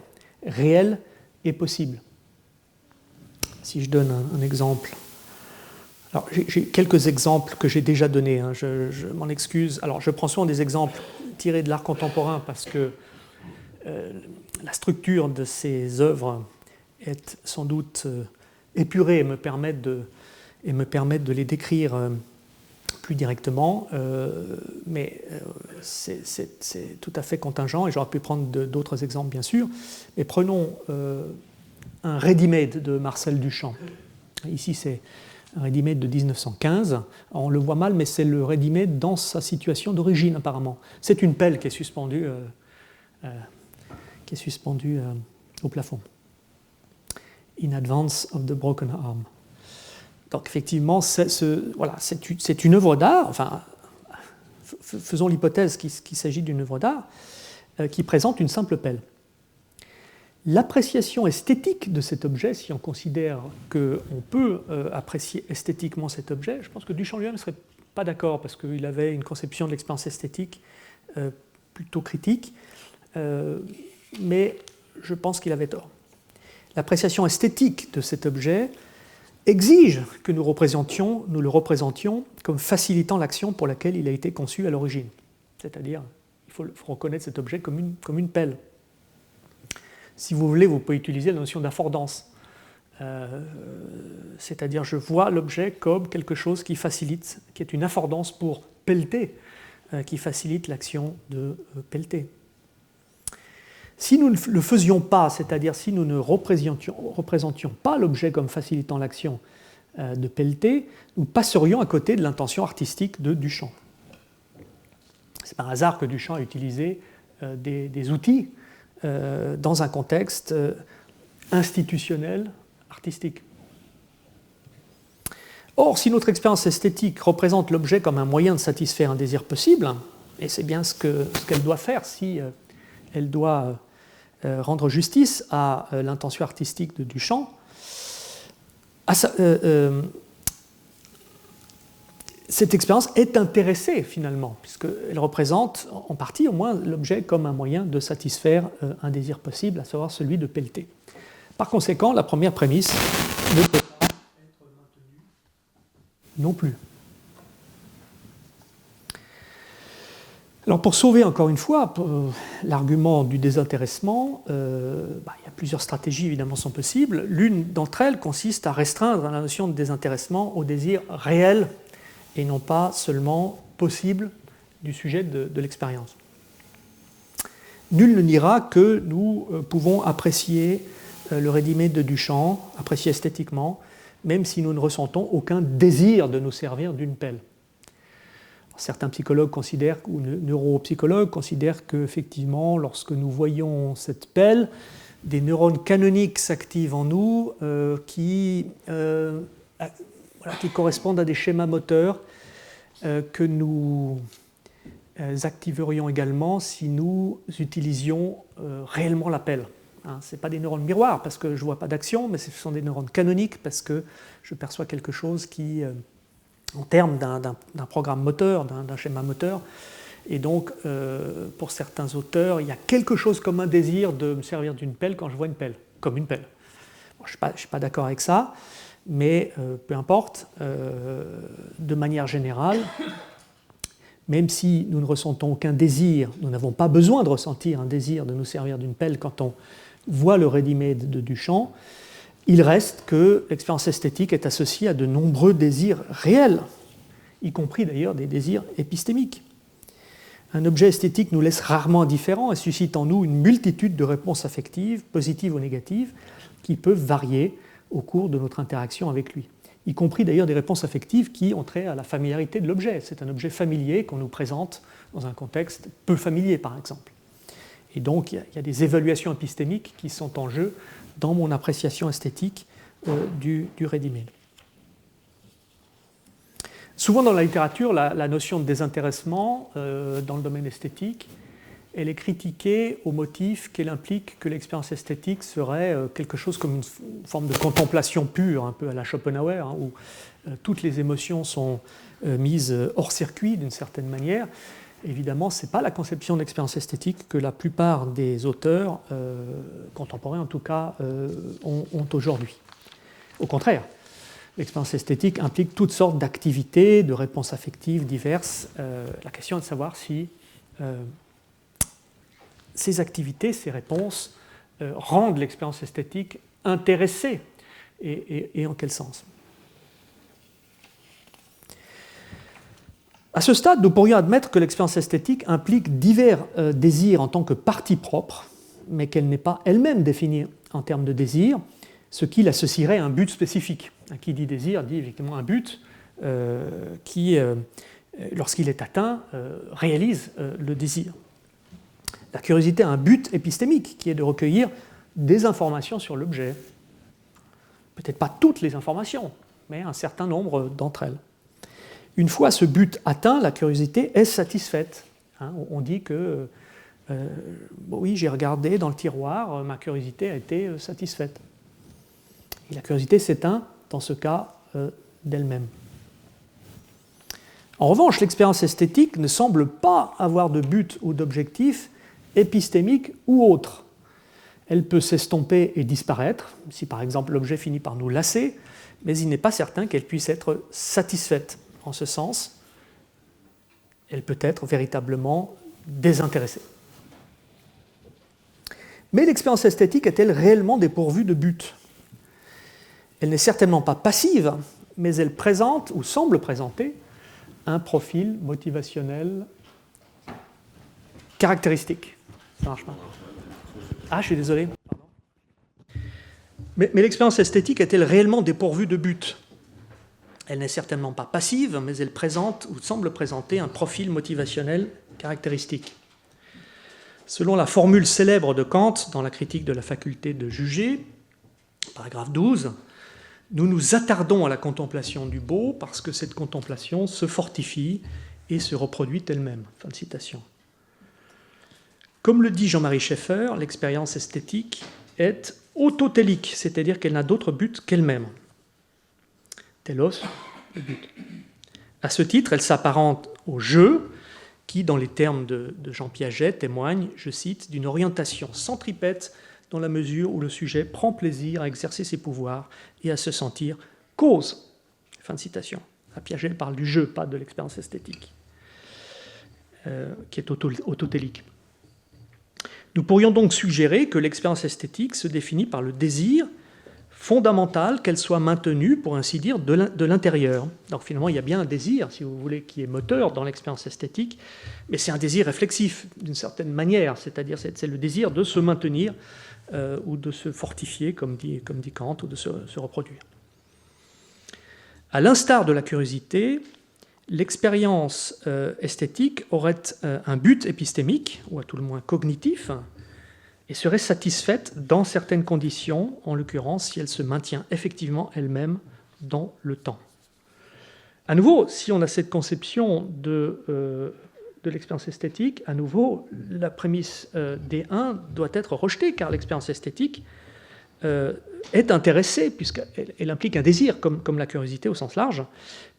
réels et possibles. Si je donne un exemple. Alors, j'ai quelques exemples que j'ai déjà donnés, hein, je m'en excuse. Alors, je prends souvent des exemples tirés de l'art contemporain parce que la structure de ces œuvres est sans doute épurée et me permet de les décrire plus directement, mais c'est tout à fait contingent et j'aurais pu prendre d'autres exemples bien sûr. Mais prenons un ready-made de Marcel Duchamp. Ici c'est un ready-made de 1915. On le voit mal, mais c'est le ready-made dans sa situation d'origine apparemment. C'est une pelle qui est suspendue, qui est suspendu au plafond. In advance of the broken arm. Donc effectivement, c'est une œuvre d'art, enfin, faisons l'hypothèse qu'il s'agit d'une œuvre d'art, qui présente une simple pelle. L'appréciation esthétique de cet objet, si on considère qu'on peut apprécier esthétiquement cet objet, je pense que Duchamp lui-même ne serait pas d'accord, parce qu'il avait une conception de l'expérience esthétique plutôt critique, mais je pense qu'il avait tort. L'appréciation esthétique de cet objet exige que nous le représentions comme facilitant l'action pour laquelle il a été conçu à l'origine. C'est-à-dire, il faut reconnaître cet objet comme une pelle. Si vous voulez, vous pouvez utiliser la notion d'affordance. C'est-à-dire, je vois l'objet comme quelque chose qui facilite, qui est une affordance pour pelleter, qui facilite l'action de pelleter. Si nous ne le faisions pas, c'est-à-dire si nous ne représentions pas l'objet comme facilitant l'action de pelleter, nous passerions à côté de l'intention artistique de Duchamp. C'est par hasard que Duchamp a utilisé des outils dans un contexte institutionnel, artistique. Or, si notre expérience esthétique représente l'objet comme un moyen de satisfaire un désir possible, et c'est bien ce qu'elle doit faire si elle doit rendre justice à l'intention artistique de Duchamp, cette expérience est intéressée finalement, puisqu'elle représente en partie au moins l'objet comme un moyen de satisfaire un désir possible, à savoir celui de pelleter. Par conséquent, la première prémisse ne peut pas être maintenue non plus. Alors pour sauver encore une fois l'argument du désintéressement, il y a plusieurs stratégies évidemment sont possibles. L'une d'entre elles consiste à restreindre la notion de désintéressement au désir réel et non pas seulement possible du sujet de l'expérience. Nul ne niera que nous pouvons apprécier le ready-made de Duchamp, apprécier esthétiquement, même si nous ne ressentons aucun désir de nous servir d'une pelle. Certains psychologues considèrent, ou neuropsychologues considèrent qu'effectivement, lorsque nous voyons cette pelle, des neurones canoniques s'activent en nous qui correspondent à des schémas moteurs que nous activerions également si nous utilisions réellement la pelle. Ce n'est pas des neurones miroirs parce que je ne vois pas d'action, mais ce sont des neurones canoniques parce que je perçois quelque chose qui, en termes d'un programme moteur, d'un schéma moteur, et donc pour certains auteurs, il y a quelque chose comme un désir de me servir d'une pelle quand je vois une pelle, comme une pelle. Bon, je ne suis pas d'accord avec ça, mais peu importe, de manière générale, même si nous ne ressentons aucun désir, nous n'avons pas besoin de ressentir un désir de nous servir d'une pelle quand on voit le ready-made de Duchamp, il reste que l'expérience esthétique est associée à de nombreux désirs réels, y compris d'ailleurs des désirs épistémiques. Un objet esthétique nous laisse rarement indifférents et suscite en nous une multitude de réponses affectives, positives ou négatives, qui peuvent varier au cours de notre interaction avec lui, y compris d'ailleurs des réponses affectives qui ont trait à la familiarité de l'objet. C'est un objet familier qu'on nous présente dans un contexte peu familier, par exemple. Et donc, il y a des évaluations épistémiques qui sont en jeu dans mon appréciation esthétique du ready-made. Souvent dans la littérature, la notion de désintéressement dans le domaine esthétique, elle est critiquée au motif qu'elle implique que l'expérience esthétique serait quelque chose comme une forme de contemplation pure, un peu à la Schopenhauer, où toutes les émotions sont mises hors circuit d'une certaine manière. Évidemment, ce n'est pas la conception d'expérience esthétique que la plupart des auteurs, contemporains en tout cas, ont aujourd'hui. Au contraire, l'expérience esthétique implique toutes sortes d'activités, de réponses affectives diverses. La question est de savoir si ces activités, ces réponses rendent l'expérience esthétique intéressée et en quel sens. À ce stade, nous pourrions admettre que l'expérience esthétique implique divers désirs en tant que partie propre, mais qu'elle n'est pas elle-même définie en termes de désir, ce qui l'associerait à un but spécifique. Qui dit désir dit effectivement un but qui, lorsqu'il est atteint, réalise le désir. La curiosité a un but épistémique, qui est de recueillir des informations sur l'objet. Peut-être pas toutes les informations, mais un certain nombre d'entre elles. Une fois ce but atteint, la curiosité est satisfaite. On dit que, oui, j'ai regardé dans le tiroir, ma curiosité a été satisfaite. Et la curiosité s'éteint, dans ce cas, d'elle-même. En revanche, l'expérience esthétique ne semble pas avoir de but ou d'objectif épistémique ou autre. Elle peut s'estomper et disparaître, si par exemple l'objet finit par nous lasser, mais il n'est pas certain qu'elle puisse être satisfaite. En ce sens, elle peut être véritablement désintéressée. Mais l'expérience esthétique est-elle réellement dépourvue de but ? Elle n'est certainement pas passive, mais elle présente ou semble présenter un profil motivationnel caractéristique. Ça marche pas ? Ah, je suis désolé. Mais l'expérience esthétique est-elle réellement dépourvue de but ? Elle n'est certainement pas passive, mais elle présente ou semble présenter un profil motivationnel caractéristique. Selon la formule célèbre de Kant dans la critique de la faculté de juger, paragraphe 12, nous nous attardons à la contemplation du beau parce que cette contemplation se fortifie et se reproduit elle-même. Fin de citation. Comme le dit Jean-Marie Schaeffer, l'expérience esthétique est autotélique, c'est-à-dire qu'elle n'a d'autre but qu'elle-même. Telos, le but. À ce titre, elle s'apparente au jeu qui, dans les termes de Jean Piaget, témoigne, je cite, d'une orientation centripète dans la mesure où le sujet prend plaisir à exercer ses pouvoirs et à se sentir cause. Fin de citation. Piaget parle du jeu, pas de l'expérience esthétique, qui est autotélique. Nous pourrions donc suggérer que l'expérience esthétique se définit par le désir fondamental qu'elle soit maintenue, pour ainsi dire, de l'intérieur. Donc finalement, il y a bien un désir, si vous voulez, qui est moteur dans l'expérience esthétique, mais c'est un désir réflexif, d'une certaine manière, c'est-à-dire c'est le désir de se maintenir ou de se fortifier, comme dit Kant, ou de se reproduire. À l'instar de la curiosité, l'expérience esthétique aurait un but épistémique, ou à tout le moins cognitif, et serait satisfaite dans certaines conditions, en l'occurrence si elle se maintient effectivement elle-même dans le temps. À nouveau, si on a cette conception de l'expérience esthétique, à nouveau, la prémisse D1 doit être rejetée, car l'expérience esthétique est intéressée, puisqu'elle implique un désir, comme la curiosité au sens large,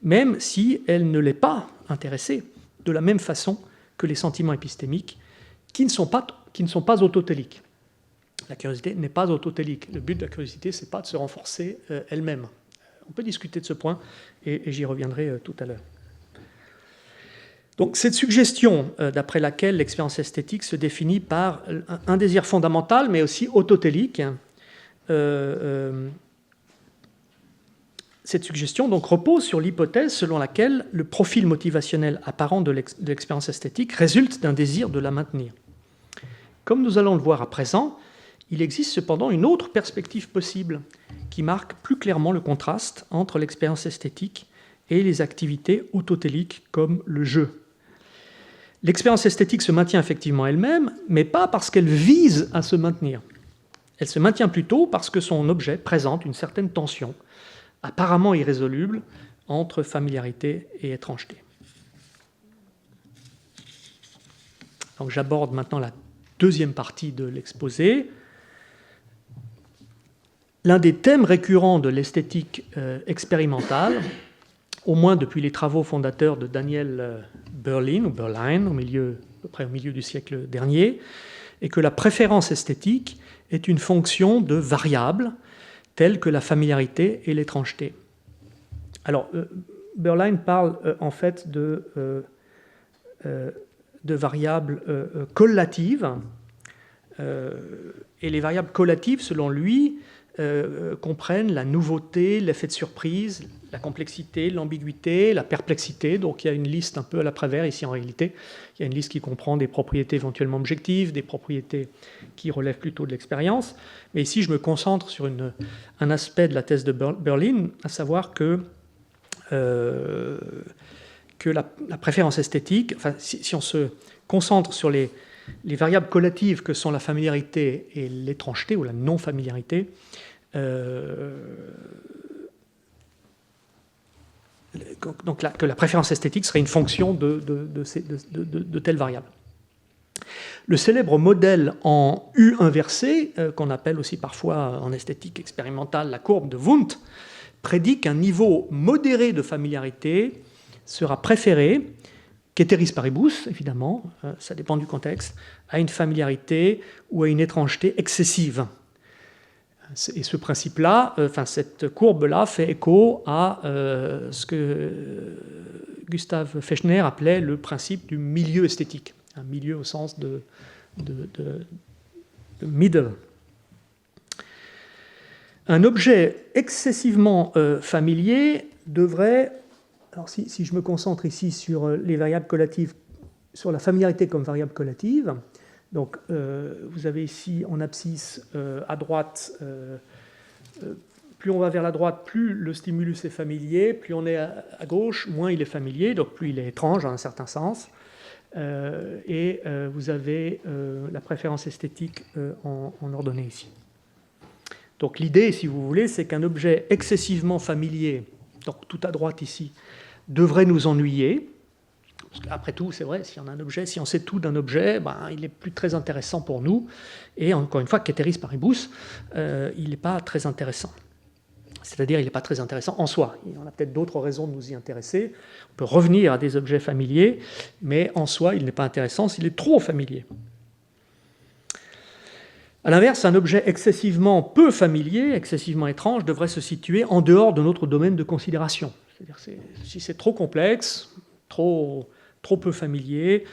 même si elle ne l'est pas intéressée, de la même façon que les sentiments épistémiques, qui ne sont pas autotéliques. La curiosité n'est pas autotélique. Le but de la curiosité, ce n'est pas de se renforcer elle-même. On peut discuter de ce point, et j'y reviendrai tout à l'heure. Donc cette suggestion, d'après laquelle l'expérience esthétique se définit par un désir fondamental, mais aussi autotélique, cette suggestion donc repose sur l'hypothèse selon laquelle le profil motivationnel apparent de l'expérience esthétique résulte d'un désir de la maintenir. Comme nous allons le voir à présent, il existe cependant une autre perspective possible qui marque plus clairement le contraste entre l'expérience esthétique et les activités autotéliques comme le jeu. L'expérience esthétique se maintient effectivement elle-même, mais pas parce qu'elle vise à se maintenir. Elle se maintient plutôt parce que son objet présente une certaine tension, apparemment irrésoluble, entre familiarité et étrangeté. Donc j'aborde maintenant la deuxième partie de l'exposé. L'un des thèmes récurrents de l'esthétique expérimentale, au moins depuis les travaux fondateurs de Daniel Berlin, à peu près au milieu du siècle dernier, est que la préférence esthétique est une fonction de variables telles que la familiarité et l'étrangeté. Alors, Berlin parle en fait de variables collatives, et les variables collatives, selon lui, comprennent la nouveauté, l'effet de surprise, la complexité, l'ambiguïté, la perplexité. Donc il y a une liste un peu à la Prévert ici en réalité. Il y a une liste qui comprend des propriétés éventuellement objectives, des propriétés qui relèvent plutôt de l'expérience. Mais ici, je me concentre sur un aspect de la thèse de Berlin, à savoir que la préférence esthétique, enfin, si on se concentre sur les les variables collatives que sont la familiarité et l'étrangeté ou la non-familiarité, donc que la préférence esthétique serait une fonction de telles variables. Le célèbre modèle en U inversé, qu'on appelle aussi parfois en esthétique expérimentale la courbe de Wundt, prédit qu'un niveau modéré de familiarité sera préféré, ceteris paribus, évidemment, ça dépend du contexte, à une familiarité ou à une étrangeté excessive. Et ce principe-là, cette courbe-là fait écho à ce que Gustav Fechner appelait le principe du milieu esthétique, un milieu au sens de middle. Un objet excessivement familier devrait, alors si je me concentre ici sur les variables collatives, sur la familiarité comme variable collative, donc vous avez ici en abscisse à droite, plus on va vers la droite, plus le stimulus est familier, plus on est à gauche, moins il est familier, donc plus il est étrange dans un certain sens. Et vous avez la préférence esthétique en ordonnée ici. Donc l'idée, si vous voulez, c'est qu'un objet excessivement familier, donc tout à droite ici, devrait nous ennuyer. Parce qu'après tout, c'est vrai, si on sait tout d'un objet, il n'est plus très intéressant pour nous. Et encore une fois, ceteris paribus, il n'est pas très intéressant. C'est-à-dire, il n'est pas très intéressant en soi. Il y en a peut-être d'autres raisons de nous y intéresser. On peut revenir à des objets familiers, mais en soi, il n'est pas intéressant s'il est trop familier. A l'inverse, un objet excessivement peu familier, excessivement étrange, devrait se situer en dehors de notre domaine de considération. C'est-à-dire, si c'est trop complexe, trop peu familier,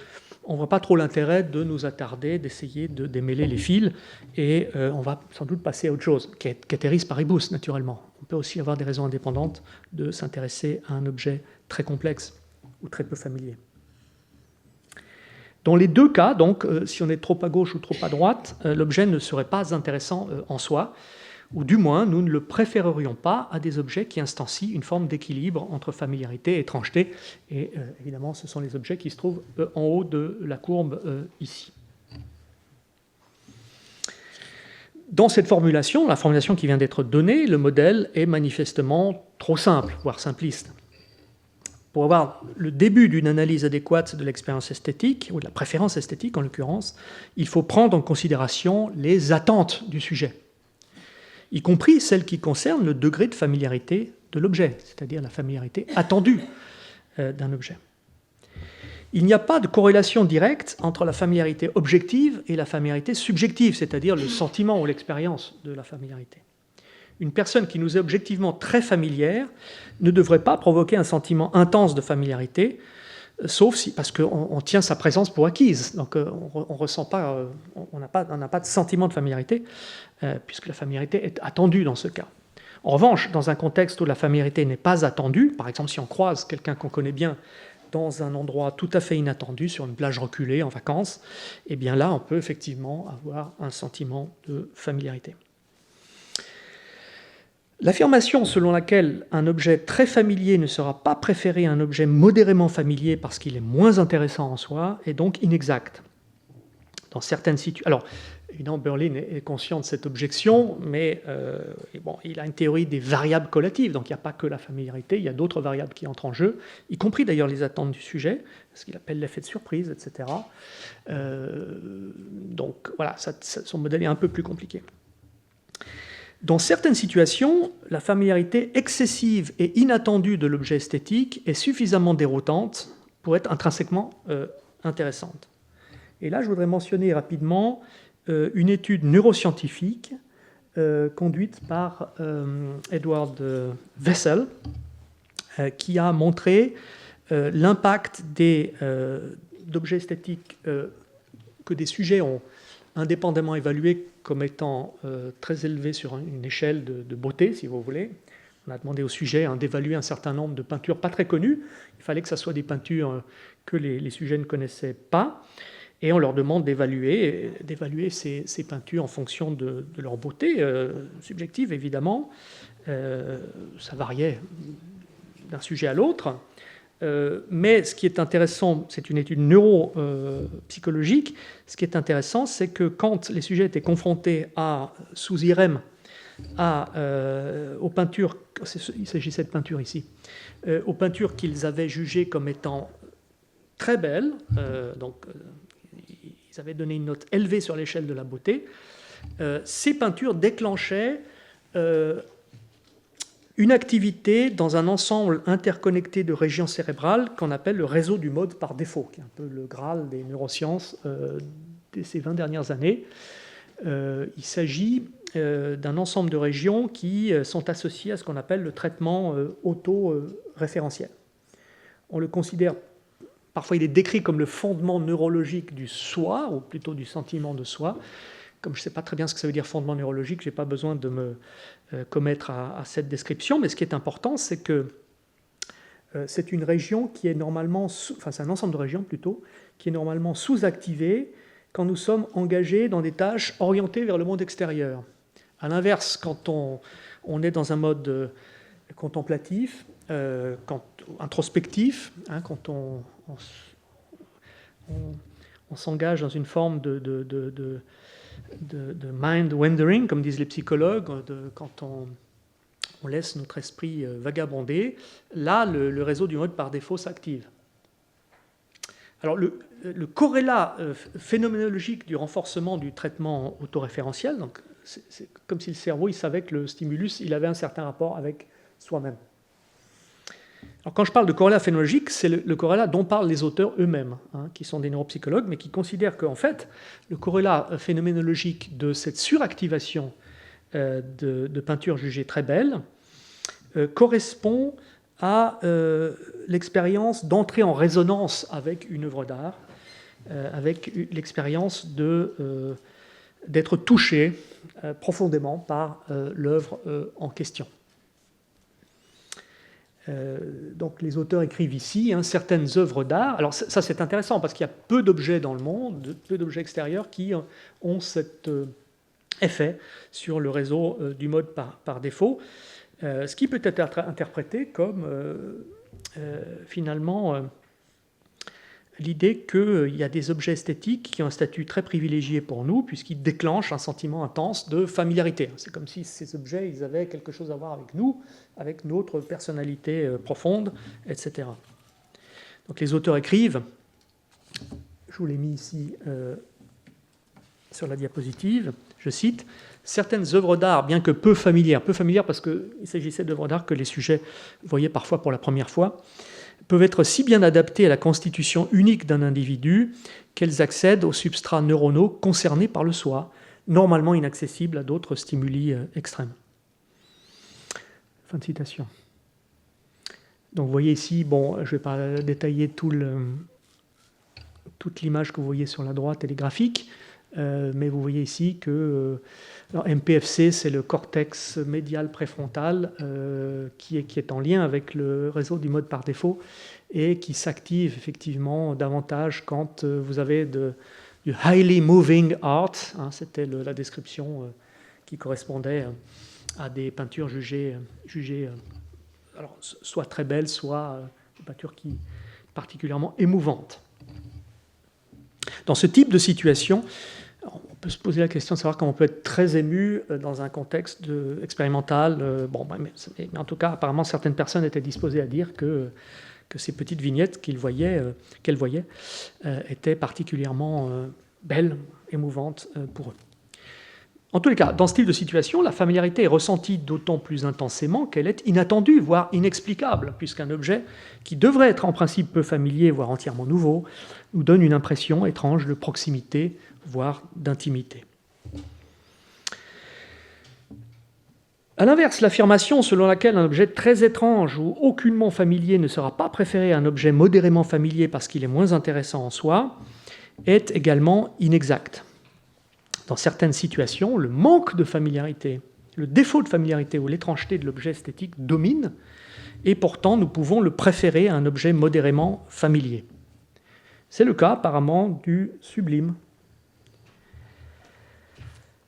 on ne voit pas trop l'intérêt de nous attarder, d'essayer de démêler les fils, et on va sans doute passer à autre chose, ceteris paribus, naturellement. On peut aussi avoir des raisons indépendantes de s'intéresser à un objet très complexe ou très peu familier. Dans les deux cas, donc, si on est trop à gauche ou trop à droite, l'objet ne serait pas intéressant en soi, ou du moins, nous ne le préférerions pas à des objets qui instancient une forme d'équilibre entre familiarité et étrangeté. Et évidemment, ce sont les objets qui se trouvent en haut de la courbe ici. Dans cette formulation, la formulation qui vient d'être donnée, le modèle est manifestement trop simple, voire simpliste. Pour avoir le début d'une analyse adéquate de l'expérience esthétique, ou de la préférence esthétique en l'occurrence, il faut prendre en considération les attentes du sujet, y compris celles qui concernent le degré de familiarité de l'objet, c'est-à-dire la familiarité attendue d'un objet. Il n'y a pas de corrélation directe entre la familiarité objective et la familiarité subjective, c'est-à-dire le sentiment ou l'expérience de la familiarité. Une personne qui nous est objectivement très familière ne devrait pas provoquer un sentiment intense de familiarité, sauf si, parce qu'on tient sa présence pour acquise. Donc on ressent pas, on n'a pas de sentiment de familiarité, puisque la familiarité est attendue dans ce cas. En revanche, dans un contexte où la familiarité n'est pas attendue, par exemple si on croise quelqu'un qu'on connaît bien dans un endroit tout à fait inattendu, sur une plage reculée en vacances, eh bien là on peut effectivement avoir un sentiment de familiarité. L'affirmation selon laquelle un objet très familier ne sera pas préféré à un objet modérément familier parce qu'il est moins intéressant en soi est donc inexacte. Dans certaines situations... Alors, évidemment, Berlin est conscient de cette objection, mais il a une théorie des variables collatives, donc il n'y a pas que la familiarité, il y a d'autres variables qui entrent en jeu, y compris d'ailleurs les attentes du sujet, ce qu'il appelle l'effet de surprise, etc. Donc voilà, son modèle est un peu plus compliqué. Dans certaines situations, la familiarité excessive et inattendue de l'objet esthétique est suffisamment déroutante pour être intrinsèquement intéressante. Et là, je voudrais mentionner rapidement une étude neuroscientifique conduite par Edward Wessel, qui a montré l'impact d'objets esthétiques que des sujets ont indépendamment évalués comme étant très élevés sur une échelle de beauté, si vous voulez. On a demandé au sujet d'évaluer un certain nombre de peintures pas très connues. Il fallait que ce soit des peintures que les sujets ne connaissaient pas. Et on leur demande d'évaluer ces peintures en fonction de leur beauté subjective, évidemment. Ça variait d'un sujet à l'autre. Mais ce qui est intéressant, c'est une étude neuropsychologique. Ce qui est intéressant, c'est que quand les sujets étaient confrontés sous IRM aux peintures, il s'agissait de peintures ici, aux peintures qu'ils avaient jugées comme étant très belles, ils avaient donné une note élevée sur l'échelle de la beauté, ces peintures déclenchaient une activité dans un ensemble interconnecté de régions cérébrales qu'on appelle le réseau du mode par défaut, qui est un peu le Graal des neurosciences de ces 20 dernières années. Il s'agit d'un ensemble de régions qui sont associées à ce qu'on appelle le traitement auto-référentiel. On le considère, parfois il est décrit comme le fondement neurologique du soi, ou plutôt du sentiment de soi. Comme je ne sais pas très bien ce que ça veut dire fondement neurologique, je n'ai pas besoin de me commettre à cette description, mais ce qui est important, c'est que c'est une région qui est normalement, c'est un ensemble de régions plutôt, qui est normalement sous-activée quand nous sommes engagés dans des tâches orientées vers le monde extérieur. À l'inverse, quand on est dans un mode contemplatif, introspectif, quand on s'engage dans une forme de mind wandering, comme disent les psychologues, quand on laisse notre esprit vagabonder, là, le réseau du mode par défaut s'active. Alors, le corrélat phénoménologique du renforcement du traitement autoréférentiel, donc c'est comme si le cerveau il savait que le stimulus il avait un certain rapport avec soi-même. Alors, quand je parle de corrélat phénoménologique, c'est le corrélat dont parlent les auteurs eux-mêmes, qui sont des neuropsychologues, mais qui considèrent qu'en fait, le corrélat phénoménologique de cette suractivation de peintures jugées très belles correspond à l'expérience d'entrer en résonance avec une œuvre d'art, avec l'expérience d'être touché profondément par l'œuvre en question. Donc les auteurs écrivent ici certaines œuvres d'art. Alors ça c'est intéressant parce qu'il y a peu d'objets dans le monde, peu d'objets extérieurs qui ont cet effet sur le réseau du mode par défaut, ce qui peut être interprété comme finalement l'idée qu'il y a des objets esthétiques qui ont un statut très privilégié pour nous puisqu'ils déclenchent un sentiment intense de familiarité. C'est comme si ces objets ils avaient quelque chose à voir avec nous, avec notre personnalité profonde, etc. Donc les auteurs écrivent, je vous l'ai mis ici sur la diapositive, je cite, « Certaines œuvres d'art, bien que peu familières parce qu'il s'agissait d'œuvres d'art que les sujets voyaient parfois pour la première fois, peuvent être si bien adaptées à la constitution unique d'un individu qu'elles accèdent aux substrats neuronaux concernés par le soi, normalement inaccessibles à d'autres stimuli extrêmes. » Fin de citation. Donc vous voyez ici, bon, je ne vais pas détailler toute l'image que vous voyez sur la droite et les graphiques, mais vous voyez ici que alors MPFC, c'est le cortex médial préfrontal qui est en lien avec le réseau du mode par défaut et qui s'active effectivement davantage quand vous avez du highly moving art, c'était la description qui correspondait à des peintures jugées alors, soit très belles, soit des peintures particulièrement émouvantes. Dans ce type de situation, on peut se poser la question de savoir comment on peut être très ému dans un contexte expérimental. Mais en tout cas, apparemment, certaines personnes étaient disposées à dire que ces petites vignettes qu'elles voyaient étaient particulièrement belles, émouvantes pour eux. En tous les cas, dans ce type de situation, la familiarité est ressentie d'autant plus intensément qu'elle est inattendue, voire inexplicable, puisqu'un objet qui devrait être en principe peu familier, voire entièrement nouveau, nous donne une impression étrange de proximité, voire d'intimité. A l'inverse, l'affirmation selon laquelle un objet très étrange ou aucunement familier ne sera pas préféré à un objet modérément familier parce qu'il est moins intéressant en soi, est également inexacte. Dans certaines situations, le manque de familiarité, le défaut de familiarité ou l'étrangeté de l'objet esthétique domine, et pourtant nous pouvons le préférer à un objet modérément familier. C'est le cas apparemment du sublime.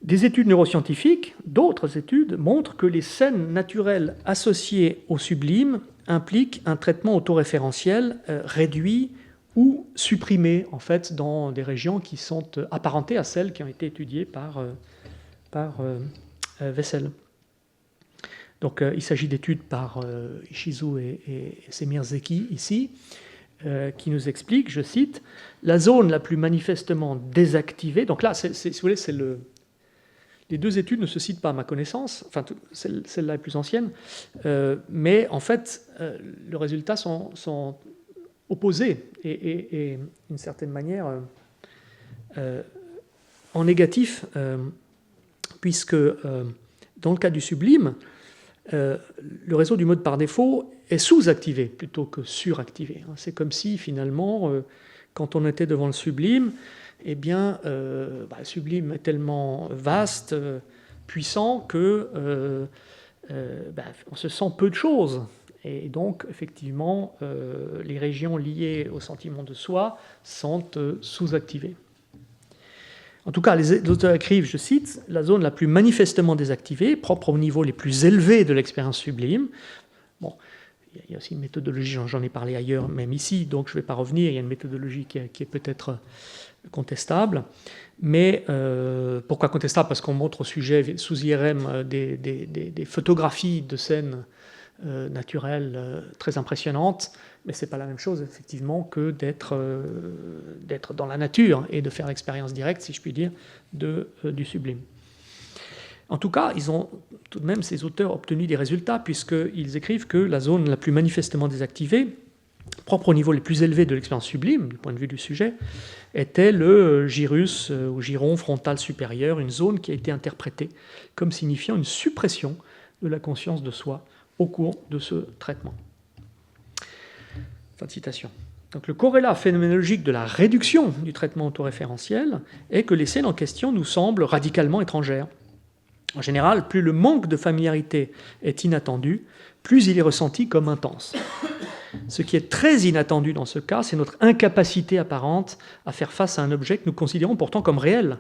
Des études neuroscientifiques, d'autres études, montrent que les scènes naturelles associées au sublime implique un traitement autoréférentiel réduit ou supprimé en fait dans des régions qui sont apparentées à celles qui ont été étudiées par Wessel. Donc il s'agit d'études par Ishizu et Semir Zeki ici, qui nous expliquent, je cite, la zone la plus manifestement désactivée. Donc là, si vous voulez, les deux études ne se citent pas à ma connaissance, enfin celle-là est plus ancienne, mais en fait, les résultats sont opposés et d'une certaine manière en négatif, puisque dans le cas du sublime, le réseau du mode par défaut est sous-activé plutôt que suractivé. C'est comme si finalement, quand on était devant le sublime, eh bien, le sublime est tellement vaste, puissant, que on se sent peu de choses. Et donc, effectivement, les régions liées au sentiment de soi sont sous-activées. En tout cas, les auteurs écrivent, je cite, la zone la plus manifestement désactivée, propre aux niveaux les plus élevés de l'expérience sublime. Bon, il y a aussi une méthodologie, j'en ai parlé ailleurs, même ici, donc je ne vais pas revenir. Il y a une méthodologie qui est peut-être contestable. Mais pourquoi contestable? Parce qu'on montre au sujet, sous IRM, des photographies de scènes naturelles très impressionnantes. Mais ce n'est pas la même chose, effectivement, que d'être dans la nature et de faire l'expérience directe, si je puis dire, du sublime. En tout cas, ils ont tout de même, ces auteurs, obtenu des résultats, puisqu'ils écrivent que la zone la plus manifestement désactivée, propre au niveau les plus élevés de l'expérience sublime, du point de vue du sujet, était le gyrus ou giron frontal supérieur, une zone qui a été interprétée comme signifiant une suppression de la conscience de soi au cours de ce traitement. Fin de citation. Donc, le corrélat phénoménologique de la réduction du traitement autoréférentiel est que les scènes en question nous semblent radicalement étrangères. En général, plus le manque de familiarité est inattendu, plus il est ressenti comme intense. Ce qui est très inattendu dans ce cas, c'est notre incapacité apparente à faire face à un objet que nous considérons pourtant comme réel.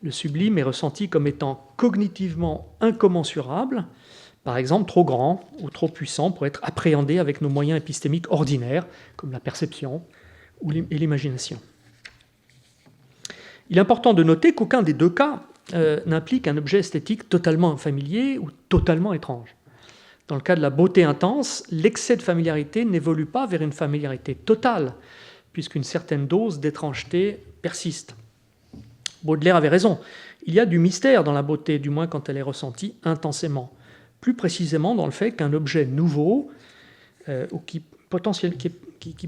Le sublime est ressenti comme étant cognitivement incommensurable, par exemple trop grand ou trop puissant pour être appréhendé avec nos moyens épistémiques ordinaires, comme la perception et l'imagination. Il est important de noter qu'aucun des deux cas n'implique un objet esthétique totalement familier ou totalement étrange. Dans le cas de la beauté intense, l'excès de familiarité n'évolue pas vers une familiarité totale, puisqu'une certaine dose d'étrangeté persiste. Baudelaire avait raison. Il y a du mystère dans la beauté, du moins quand elle est ressentie intensément. Plus précisément dans le fait qu'un objet nouveau, ou qui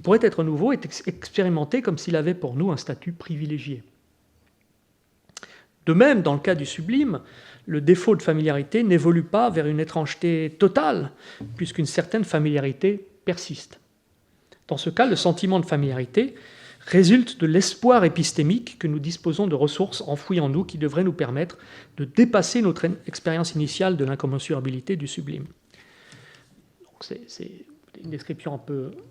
pourrait être nouveau, est expérimenté comme s'il avait pour nous un statut privilégié. De même, dans le cas du sublime, le défaut de familiarité n'évolue pas vers une étrangeté totale, puisqu'une certaine familiarité persiste. Dans ce cas, le sentiment de familiarité résulte de l'espoir épistémique que nous disposons de ressources enfouies en nous qui devraient nous permettre de dépasser notre expérience initiale de l'incommensurabilité du sublime. Donc c'est une description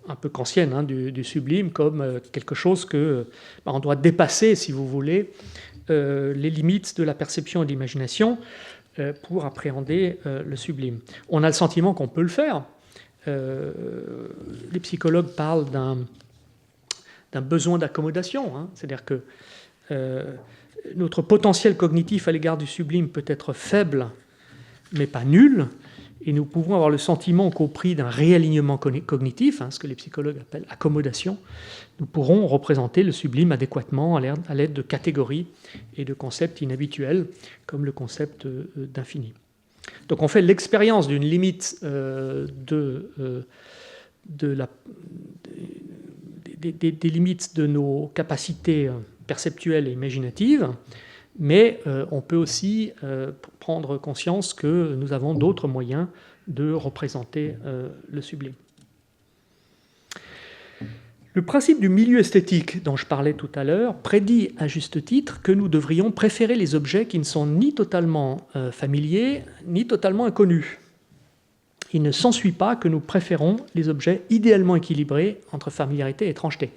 un peu kantienne du sublime comme quelque chose que on doit dépasser, si vous voulez, les limites de la perception et de l'imagination pour appréhender le sublime. On a le sentiment qu'on peut le faire. Les psychologues parlent d'un besoin d'accommodation, c'est-à-dire que notre potentiel cognitif à l'égard du sublime peut être faible, mais pas nul, et nous pouvons avoir le sentiment qu'au prix d'un réalignement cognitif, ce que les psychologues appellent accommodation, nous pourrons représenter le sublime adéquatement à l'aide de catégories et de concepts inhabituels, comme le concept d'infini. Donc on fait l'expérience d'une limite des limites de nos capacités perceptuelles et imaginatives, mais on peut aussi prendre conscience que nous avons d'autres moyens de représenter le sublime. Le principe du milieu esthétique dont je parlais tout à l'heure prédit à juste titre que nous devrions préférer les objets qui ne sont ni totalement familiers, ni totalement inconnus. Il ne s'ensuit pas que nous préférons les objets idéalement équilibrés entre familiarité et étrangeté.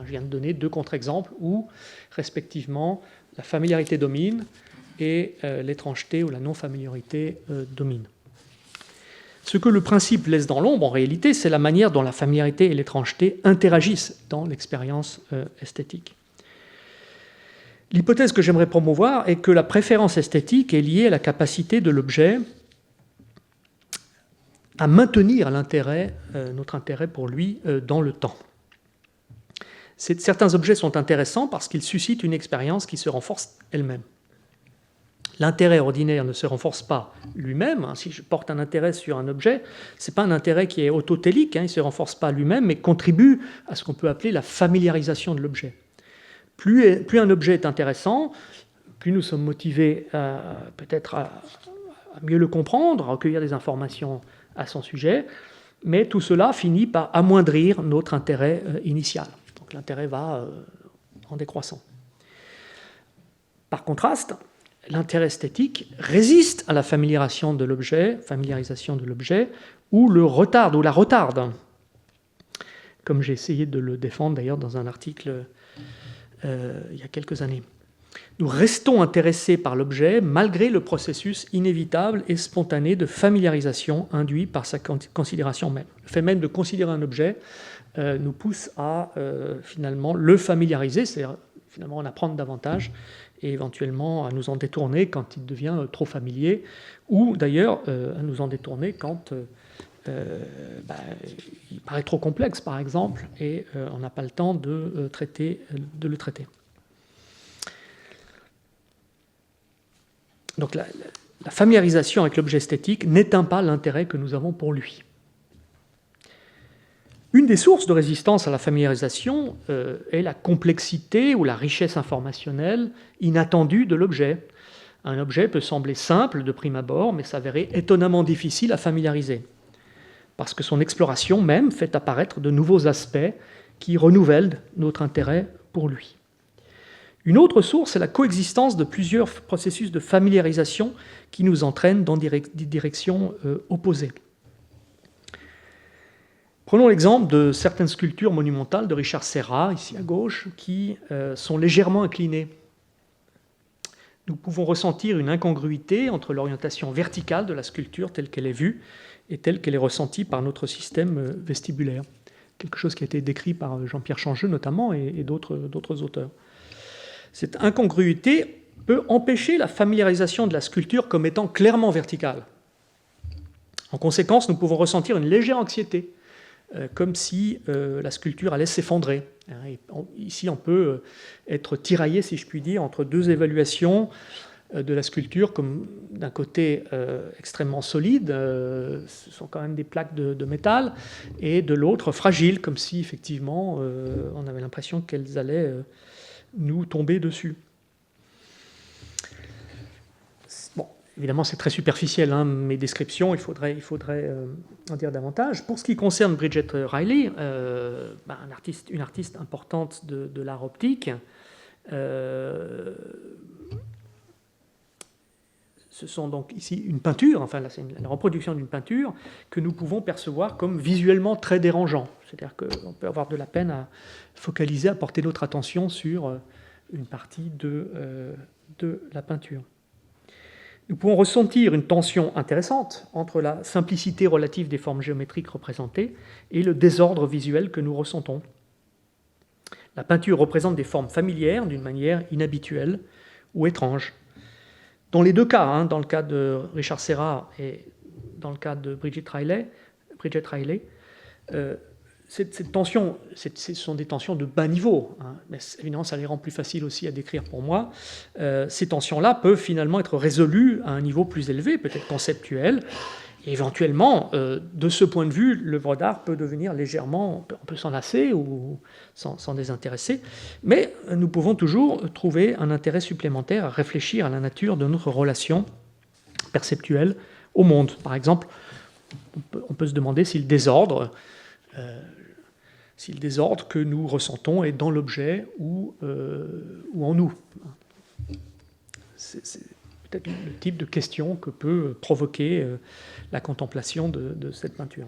Je viens de donner deux contre-exemples où, respectivement, la familiarité domine et l'étrangeté ou la non-familiarité domine. Ce que le principe laisse dans l'ombre, en réalité, c'est la manière dont la familiarité et l'étrangeté interagissent dans l'expérience esthétique. L'hypothèse que j'aimerais promouvoir est que la préférence esthétique est liée à la capacité de l'objet à maintenir notre intérêt pour lui dans le temps. Certains objets sont intéressants parce qu'ils suscitent une expérience qui se renforce elle-même. L'intérêt ordinaire ne se renforce pas lui-même. Si je porte un intérêt sur un objet, ce n'est pas un intérêt qui est autotélique, il ne se renforce pas lui-même, mais contribue à ce qu'on peut appeler la familiarisation de l'objet. Plus un objet est intéressant, plus nous sommes motivés peut-être à mieux le comprendre, à recueillir des informations à son sujet, mais tout cela finit par amoindrir notre intérêt initial. Donc l'intérêt va en décroissant. Par contraste, l'intérêt esthétique résiste à la familiarisation de l'objet, ou le retarde, ou la retarde, comme j'ai essayé de le défendre d'ailleurs dans un article il y a quelques années. Nous restons intéressés par l'objet malgré le processus inévitable et spontané de familiarisation induit par sa considération même. Le fait même de considérer un objet nous pousse à finalement le familiariser, c'est-à-dire finalement en apprendre davantage et éventuellement à nous en détourner quand il devient trop familier, ou d'ailleurs à nous en détourner quand il paraît trop complexe, par exemple, et on n'a pas le temps de le traiter. Donc la familiarisation avec l'objet esthétique n'éteint pas l'intérêt que nous avons pour lui. Une des sources de résistance à la familiarisation est la complexité ou la richesse informationnelle inattendue de l'objet. Un objet peut sembler simple de prime abord, mais s'avérer étonnamment difficile à familiariser, parce que son exploration même fait apparaître de nouveaux aspects qui renouvellent notre intérêt pour lui. Une autre source est la coexistence de plusieurs processus de familiarisation qui nous entraînent dans des directions opposées. Prenons l'exemple de certaines sculptures monumentales de Richard Serra, ici à gauche, qui sont légèrement inclinées. Nous pouvons ressentir une incongruité entre l'orientation verticale de la sculpture telle qu'elle est vue et telle qu'elle est ressentie par notre système vestibulaire. Quelque chose qui a été décrit par Jean-Pierre Changeux notamment et d'autres auteurs. Cette incongruité peut empêcher la familiarisation de la sculpture comme étant clairement verticale. En conséquence, nous pouvons ressentir une légère anxiété, comme si la sculpture allait s'effondrer. Ici, on peut être tiraillé, si je puis dire, entre deux évaluations de la sculpture, comme d'un côté extrêmement solide, ce sont quand même des plaques de métal, et de l'autre fragile, comme si effectivement on avait l'impression qu'elles allaient nous tomber dessus. Bon, évidemment, c'est très superficiel, mes descriptions, il faudrait en dire davantage. Pour ce qui concerne Bridget Riley, une artiste importante de l'art optique, ce sont donc ici une peinture, enfin là c'est la reproduction d'une peinture que nous pouvons percevoir comme visuellement très dérangeant. C'est-à-dire qu'on peut avoir de la peine à focaliser, à porter notre attention sur une partie de la peinture. Nous pouvons ressentir une tension intéressante entre la simplicité relative des formes géométriques représentées et le désordre visuel que nous ressentons. La peinture représente des formes familières d'une manière inhabituelle ou étrange. Dans les deux cas, dans le cas de Richard Serra et dans le cas de Bridget Riley, cette tension, ce sont des tensions de bas niveau, mais évidemment ça les rend plus faciles aussi à décrire pour moi. Ces tensions-là peuvent finalement être résolues à un niveau plus élevé, peut-être conceptuel, et éventuellement, de ce point de vue, l'œuvre d'art peut devenir légèrement, on peut s'en lasser ou s'en désintéresser, mais nous pouvons toujours trouver un intérêt supplémentaire à réfléchir à la nature de notre relation perceptuelle au monde. Par exemple, on peut se demander si le désordre que nous ressentons est dans l'objet ou en nous. C'est peut-être le type de question que peut provoquer la contemplation de cette peinture.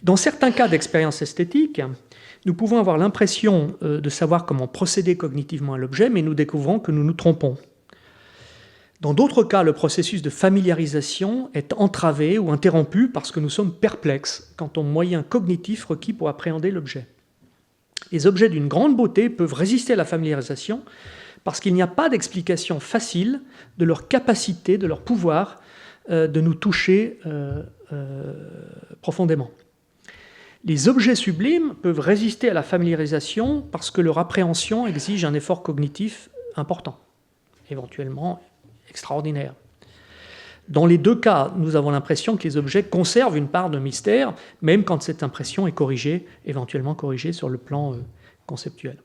Dans certains cas d'expérience esthétique, nous pouvons avoir l'impression de savoir comment procéder cognitivement à l'objet, mais nous découvrons que nous nous trompons. Dans d'autres cas, le processus de familiarisation est entravé ou interrompu parce que nous sommes perplexes quant aux moyens cognitifs requis pour appréhender l'objet. Les objets d'une grande beauté peuvent résister à la familiarisation parce qu'il n'y a pas d'explication facile de leur capacité, de leur pouvoir de nous toucher profondément. Les objets sublimes peuvent résister à la familiarisation parce que leur appréhension exige un effort cognitif important, éventuellement extraordinaire. Dans les deux cas, nous avons l'impression que les objets conservent une part de mystère, même quand cette impression est corrigée, éventuellement corrigée sur le plan conceptuel.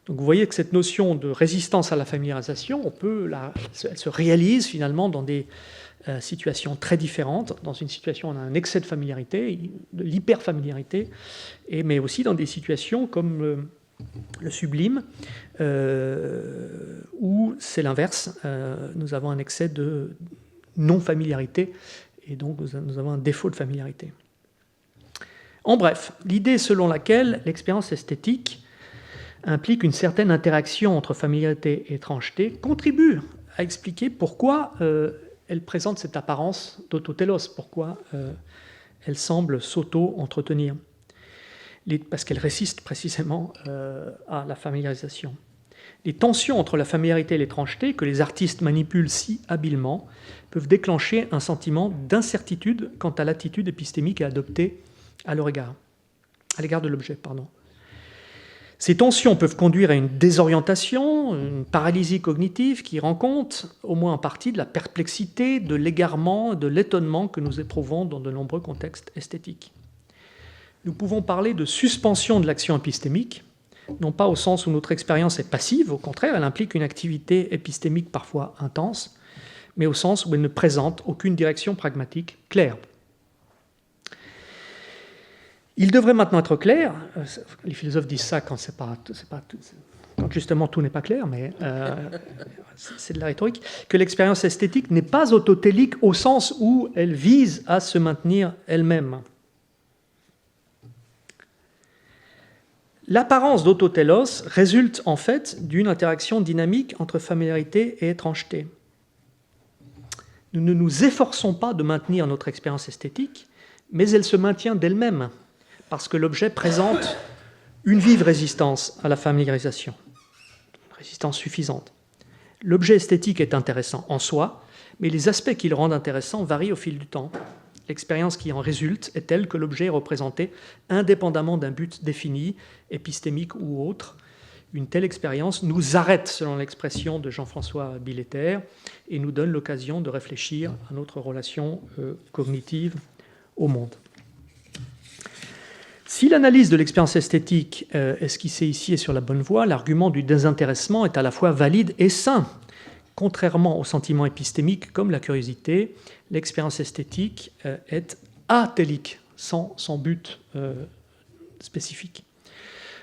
Donc vous voyez que cette notion de résistance à la familiarisation, elle se réalise finalement dans des situations très différentes. Dans une situation, on a un excès de familiarité, de l'hyperfamiliarité, mais aussi dans des situations comme le sublime, où c'est l'inverse. Nous avons un excès de non-familiarité, et donc nous avons un défaut de familiarité. En bref, l'idée selon laquelle l'expérience esthétique implique une certaine interaction entre familiarité et étrangeté contribue à expliquer pourquoi elle présente cette apparence d'autotélos, pourquoi elle semble s'auto-entretenir. Parce qu'elle résiste précisément à la familiarisation. Les tensions entre la familiarité et l'étrangeté, que les artistes manipulent si habilement, peuvent déclencher un sentiment d'incertitude quant à l'attitude épistémique à adopter à l'égard de l'objet. Ces tensions peuvent conduire à une désorientation, une paralysie cognitive qui rend compte, au moins en partie, de la perplexité, de l'égarement, de l'étonnement que nous éprouvons dans de nombreux contextes esthétiques. Nous pouvons parler de suspension de l'action épistémique, non pas au sens où notre expérience est passive, au contraire, elle implique une activité épistémique parfois intense, mais au sens où elle ne présente aucune direction pragmatique claire. Il devrait maintenant être clair, les philosophes disent ça quand quand justement tout n'est pas clair, mais c'est de la rhétorique, que l'expérience esthétique n'est pas autotélique au sens où elle vise à se maintenir elle-même. L'apparence d'autotélos résulte en fait d'une interaction dynamique entre familiarité et étrangeté. Nous ne nous efforçons pas de maintenir notre expérience esthétique, mais elle se maintient d'elle-même, parce que l'objet présente une vive résistance à la familiarisation, une résistance suffisante. L'objet esthétique est intéressant en soi, mais les aspects qui le rendent intéressant varient au fil du temps. L'expérience qui en résulte est telle que l'objet est représenté indépendamment d'un but défini, épistémique ou autre. Une telle expérience nous arrête, selon l'expression de Jean-François Billetter, et nous donne l'occasion de réfléchir à notre relation cognitive au monde. Si l'analyse de l'expérience esthétique esquissée ici est sur la bonne voie, l'argument du désintéressement est à la fois valide et sain. Contrairement au sentiment épistémique comme la curiosité, l'expérience esthétique est atélique, sans but spécifique.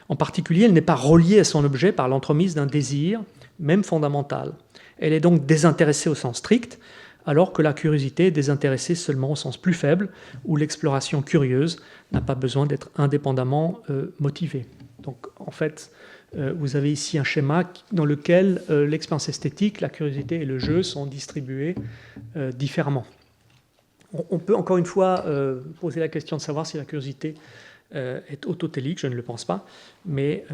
En particulier, elle n'est pas reliée à son objet par l'entremise d'un désir, même fondamental. Elle est donc désintéressée au sens strict, alors que la curiosité est désintéressée seulement au sens plus faible, où l'exploration curieuse n'a pas besoin d'être indépendamment motivée. Donc, en fait, vous avez ici un schéma dans lequel l'expérience esthétique, la curiosité et le jeu sont distribués différemment. On peut encore une fois poser la question de savoir si la curiosité est autotélique, je ne le pense pas, mais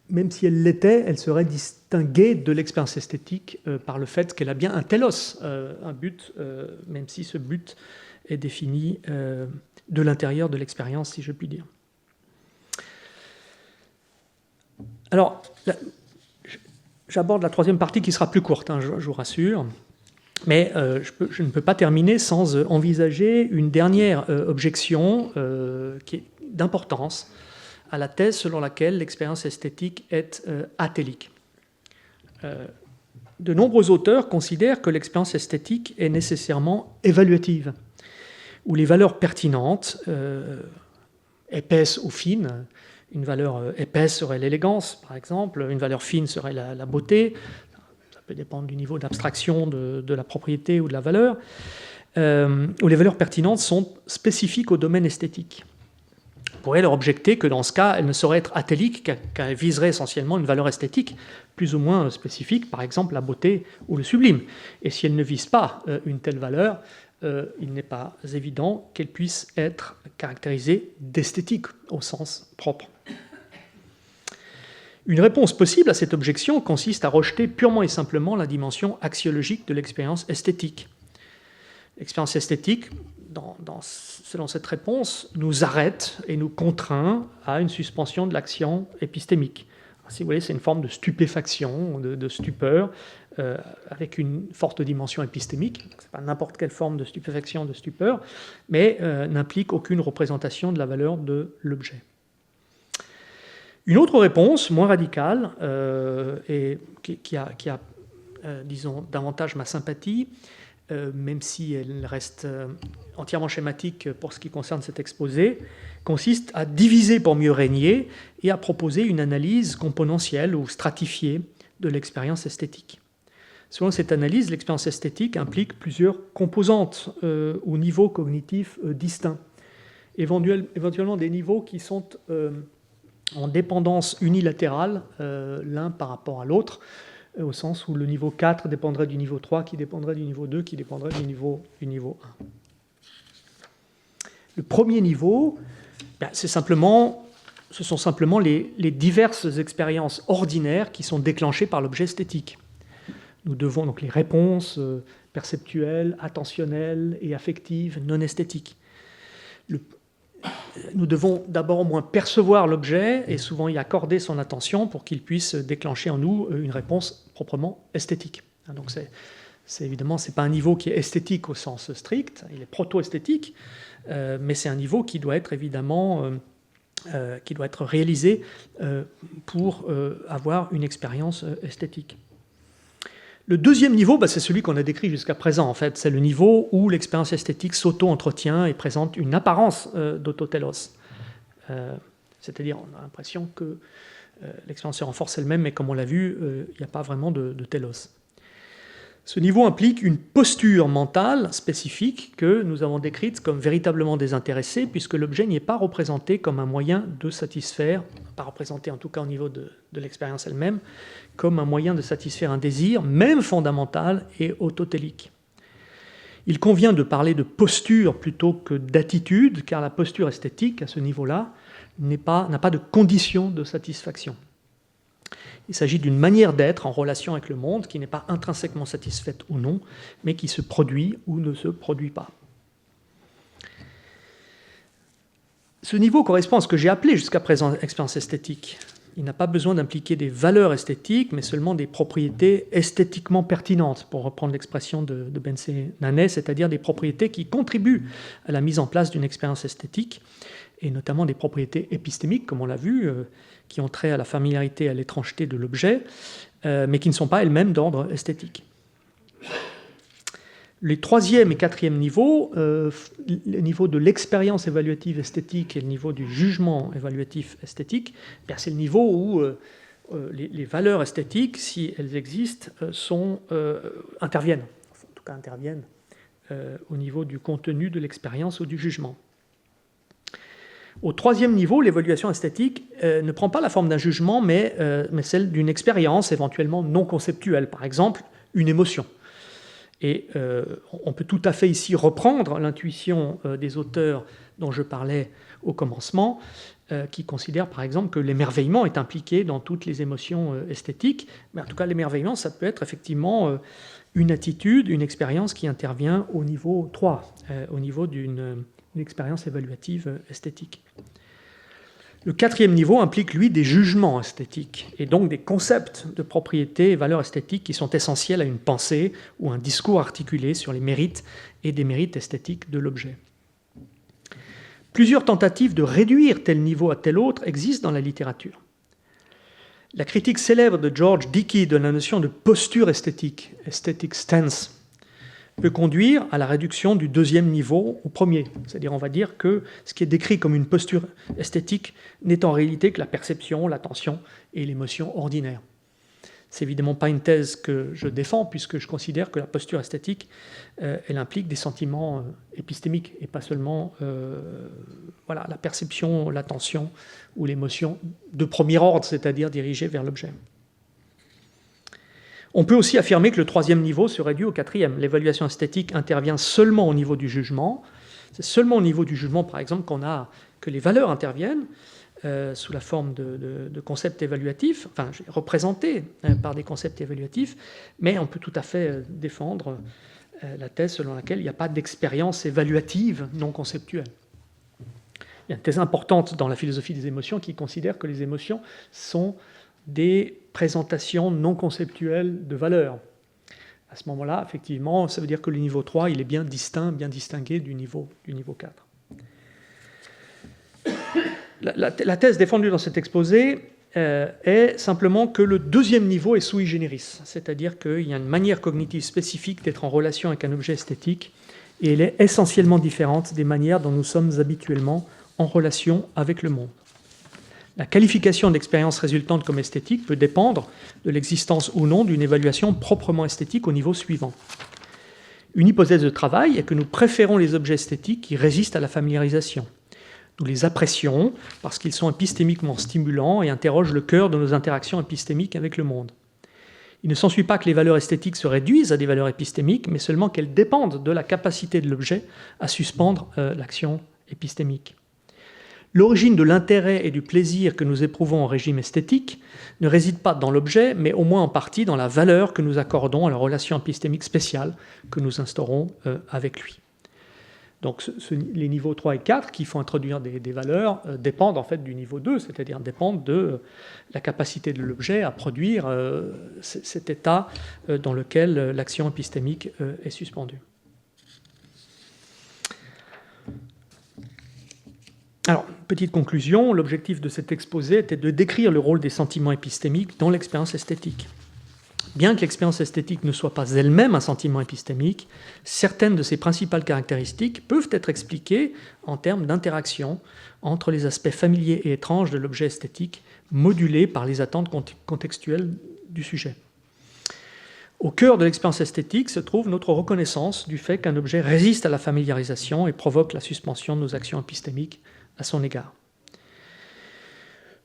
même si elle l'était, elle serait distinguée de l'expérience esthétique par le fait qu'elle a bien un télos, un but, même si ce but est défini de l'intérieur de l'expérience, si je puis dire. Alors, j'aborde la troisième partie qui sera plus courte, je vous rassure, mais je ne peux pas terminer sans envisager une dernière objection qui est d'importance à la thèse selon laquelle l'expérience esthétique est atélique. De nombreux auteurs considèrent que l'expérience esthétique est nécessairement évaluative, où les valeurs pertinentes, épaisses ou fines, une valeur épaisse serait l'élégance, par exemple, une valeur fine serait la beauté, ça peut dépendre du niveau d'abstraction de la propriété ou de la valeur, où les valeurs pertinentes sont spécifiques au domaine esthétique. pourrait leur objecter que dans ce cas, elle ne saurait être atélique, qu'elle viserait essentiellement une valeur esthétique plus ou moins spécifique, par exemple la beauté ou le sublime. Et si elle ne vise pas une telle valeur, il n'est pas évident qu'elle puisse être caractérisée d'esthétique au sens propre. Une réponse possible à cette objection consiste à rejeter purement et simplement la dimension axiologique de l'expérience esthétique. L'expérience esthétique, selon cette réponse, nous arrête et nous contraint à une suspension de l'action épistémique. Si vous voulez, c'est une forme de stupéfaction, de stupeur, avec une forte dimension épistémique. Ce n'est pas n'importe quelle forme de stupéfaction, de stupeur, mais n'implique aucune représentation de la valeur de l'objet. Une autre réponse, moins radicale, et qui a disons, davantage ma sympathie, même si elle reste entièrement schématique pour ce qui concerne cet exposé, consiste à diviser pour mieux régner et à proposer une analyse componentielle ou stratifiée de l'expérience esthétique. Selon cette analyse, l'expérience esthétique implique plusieurs composantes ou niveaux cognitifs distincts, éventuellement des niveaux qui sont en dépendance unilatérale l'un par rapport à l'autre, au sens où le niveau 4 dépendrait du niveau 3, qui dépendrait du niveau 2, qui dépendrait du niveau 1. Le premier niveau, ce sont simplement les diverses expériences ordinaires qui sont déclenchées par l'objet esthétique. Nous devons donc les réponses perceptuelles, attentionnelles et affectives non esthétiques. Nous devons d'abord au moins percevoir l'objet et souvent y accorder son attention pour qu'il puisse déclencher en nous une réponse proprement esthétique. Donc évidemment, ce n'est pas un niveau qui est esthétique au sens strict, il est proto-esthétique, mais c'est un niveau qui doit être évidemment qui doit être réalisé pour avoir une expérience esthétique. Le deuxième niveau, c'est celui qu'on a décrit jusqu'à présent. En fait, c'est le niveau où l'expérience esthétique s'auto-entretient et présente une apparence d'autotélos. C'est-à-dire, on a l'impression que l'expérience se renforce elle-même, mais comme on l'a vu, il n'y a pas vraiment de télos. Ce niveau implique une posture mentale spécifique que nous avons décrite comme véritablement désintéressée, puisque l'objet n'y est pas représenté comme un moyen de satisfaire, pas représenté en tout cas au niveau de l'expérience elle-même, comme un moyen de satisfaire un désir, même fondamental et autotélique. Il convient de parler de posture plutôt que d'attitude, car la posture esthétique, à ce niveau-là, n'a pas de condition de satisfaction. Il s'agit d'une manière d'être en relation avec le monde qui n'est pas intrinsèquement satisfaite ou non, mais qui se produit ou ne se produit pas. Ce niveau correspond à ce que j'ai appelé jusqu'à présent expérience esthétique. Il n'a pas besoin d'impliquer des valeurs esthétiques, mais seulement des propriétés esthétiquement pertinentes, pour reprendre l'expression de Bense-Nanet, c'est-à-dire des propriétés qui contribuent à la mise en place d'une expérience esthétique, et notamment des propriétés épistémiques, comme on l'a vu, qui ont trait à la familiarité et à l'étrangeté de l'objet, mais qui ne sont pas elles-mêmes d'ordre esthétique. Les troisième et quatrième niveaux, le niveau de l'expérience évaluative esthétique et le niveau du jugement évaluatif esthétique, c'est le niveau où les valeurs esthétiques, si elles existent, interviennent, en tout cas interviennent au niveau du contenu de l'expérience ou du jugement. Au troisième niveau, l'évaluation esthétique ne prend pas la forme d'un jugement, mais celle d'une expérience éventuellement non conceptuelle, par exemple une émotion. Et on peut tout à fait ici reprendre l'intuition des auteurs dont je parlais au commencement, qui considèrent par exemple que l'émerveillement est impliqué dans toutes les émotions esthétiques. Mais en tout cas, l'émerveillement, ça peut être effectivement une attitude, une expérience qui intervient au niveau 3, au niveau d'une expérience évaluative esthétique. Le quatrième niveau implique, lui, des jugements esthétiques, et donc des concepts de propriétés et valeurs esthétiques qui sont essentiels à une pensée ou un discours articulé sur les mérites et démérites esthétiques de l'objet. Plusieurs tentatives de réduire tel niveau à tel autre existent dans la littérature. La critique célèbre de George Dickey de la notion de posture esthétique, aesthetic stance, peut conduire à la réduction du deuxième niveau au premier. C'est-à-dire, on va dire que ce qui est décrit comme une posture esthétique n'est en réalité que la perception, l'attention et l'émotion ordinaire. C'est évidemment pas une thèse que je défends, puisque je considère que la posture esthétique, elle implique des sentiments épistémiques, et pas seulement la perception, l'attention ou l'émotion de premier ordre, c'est-à-dire dirigée vers l'objet. On peut aussi affirmer que le troisième niveau se réduit au quatrième. L'évaluation esthétique intervient seulement au niveau du jugement. C'est seulement au niveau du jugement, par exemple, que les valeurs interviennent, sous la forme de concepts évaluatifs, représentés par des concepts évaluatifs, mais on peut tout à fait défendre la thèse selon laquelle il n'y a pas d'expérience évaluative non conceptuelle. Il y a une thèse importante dans la philosophie des émotions qui considère que les émotions sont des présentations non conceptuelles de valeurs. À ce moment-là, effectivement, ça veut dire que le niveau 3, il est bien distinct, bien distingué du niveau 4. La thèse défendue dans cet exposé est simplement que le deuxième niveau est sui generis, c'est-à-dire qu'il y a une manière cognitive spécifique d'être en relation avec un objet esthétique, et elle est essentiellement différente des manières dont nous sommes habituellement en relation avec le monde. La qualification d'expérience résultante comme esthétique peut dépendre de l'existence ou non d'une évaluation proprement esthétique au niveau suivant. Une hypothèse de travail est que nous préférons les objets esthétiques qui résistent à la familiarisation. Nous les apprécions parce qu'ils sont épistémiquement stimulants et interrogent le cœur de nos interactions épistémiques avec le monde. Il ne s'ensuit pas que les valeurs esthétiques se réduisent à des valeurs épistémiques, mais seulement qu'elles dépendent de la capacité de l'objet à suspendre l'action épistémique. L'origine de l'intérêt et du plaisir que nous éprouvons en régime esthétique ne réside pas dans l'objet, mais au moins en partie dans la valeur que nous accordons à la relation épistémique spéciale que nous instaurons avec lui. Donc les niveaux 3 et 4 qui font introduire des valeurs dépendent en fait du niveau 2, c'est-à-dire dépendent de la capacité de l'objet à produire cet état dans lequel l'action épistémique est suspendue. Alors, petite conclusion, l'objectif de cet exposé était de décrire le rôle des sentiments épistémiques dans l'expérience esthétique. Bien que l'expérience esthétique ne soit pas elle-même un sentiment épistémique, certaines de ses principales caractéristiques peuvent être expliquées en termes d'interaction entre les aspects familiers et étranges de l'objet esthétique, modulés par les attentes contextuelles du sujet. Au cœur de l'expérience esthétique se trouve notre reconnaissance du fait qu'un objet résiste à la familiarisation et provoque la suspension de nos actions épistémiques à son égard.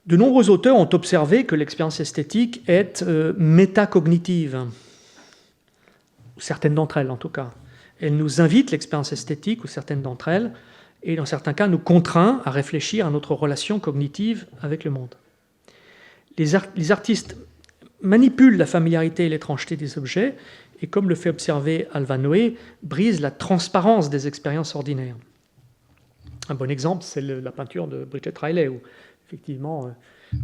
De nombreux auteurs ont observé que l'expérience esthétique est métacognitive, certaines d'entre elles en tout cas. Elle nous invite, l'expérience esthétique, ou certaines d'entre elles, et dans certains cas nous contraint à réfléchir à notre relation cognitive avec le monde. Les artistes manipulent la familiarité et l'étrangeté des objets, et comme le fait observer Alva Noé, brisent la transparence des expériences ordinaires. Un bon exemple, c'est la peinture de Bridget Riley, où effectivement,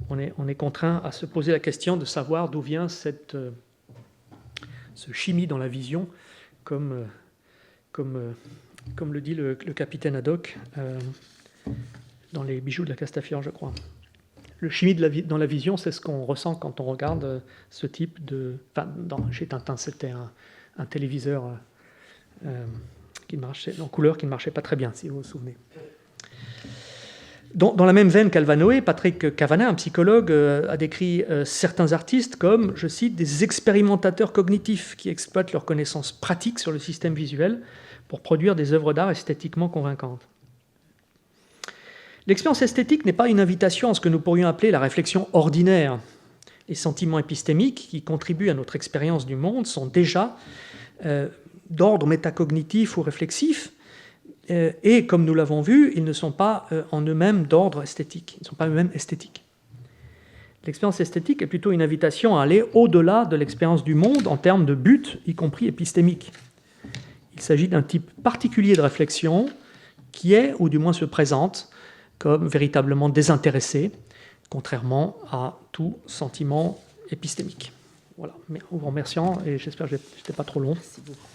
on est contraint à se poser la question de savoir d'où vient ce chimie dans la vision, comme le dit le capitaine Haddock dans Les bijoux de la Castafiore, je crois. Le chimie dans la vision, c'est ce qu'on ressent quand on regarde ce type de... chez Tintin, c'était un téléviseur qui marchait, en couleur qui ne marchait pas très bien, si vous vous souvenez. Dans la même veine qu'Alva Noé, Patrick Kavanagh, un psychologue, a décrit certains artistes comme, je cite, des expérimentateurs cognitifs qui exploitent leurs connaissances pratiques sur le système visuel pour produire des œuvres d'art esthétiquement convaincantes. L'expérience esthétique n'est pas une invitation à ce que nous pourrions appeler la réflexion ordinaire. Les sentiments épistémiques qui contribuent à notre expérience du monde sont déjà d'ordre métacognitif ou réflexif, et comme nous l'avons vu, ils ne sont pas en eux-mêmes d'ordre esthétique, ils ne sont pas eux-mêmes esthétiques. L'expérience esthétique est plutôt une invitation à aller au-delà de l'expérience du monde en termes de but, y compris épistémique. Il s'agit d'un type particulier de réflexion qui est, ou du moins se présente, comme véritablement désintéressé, contrairement à tout sentiment épistémique. Voilà, en vous remerciant, et j'espère que je n'étais pas trop long. Merci beaucoup.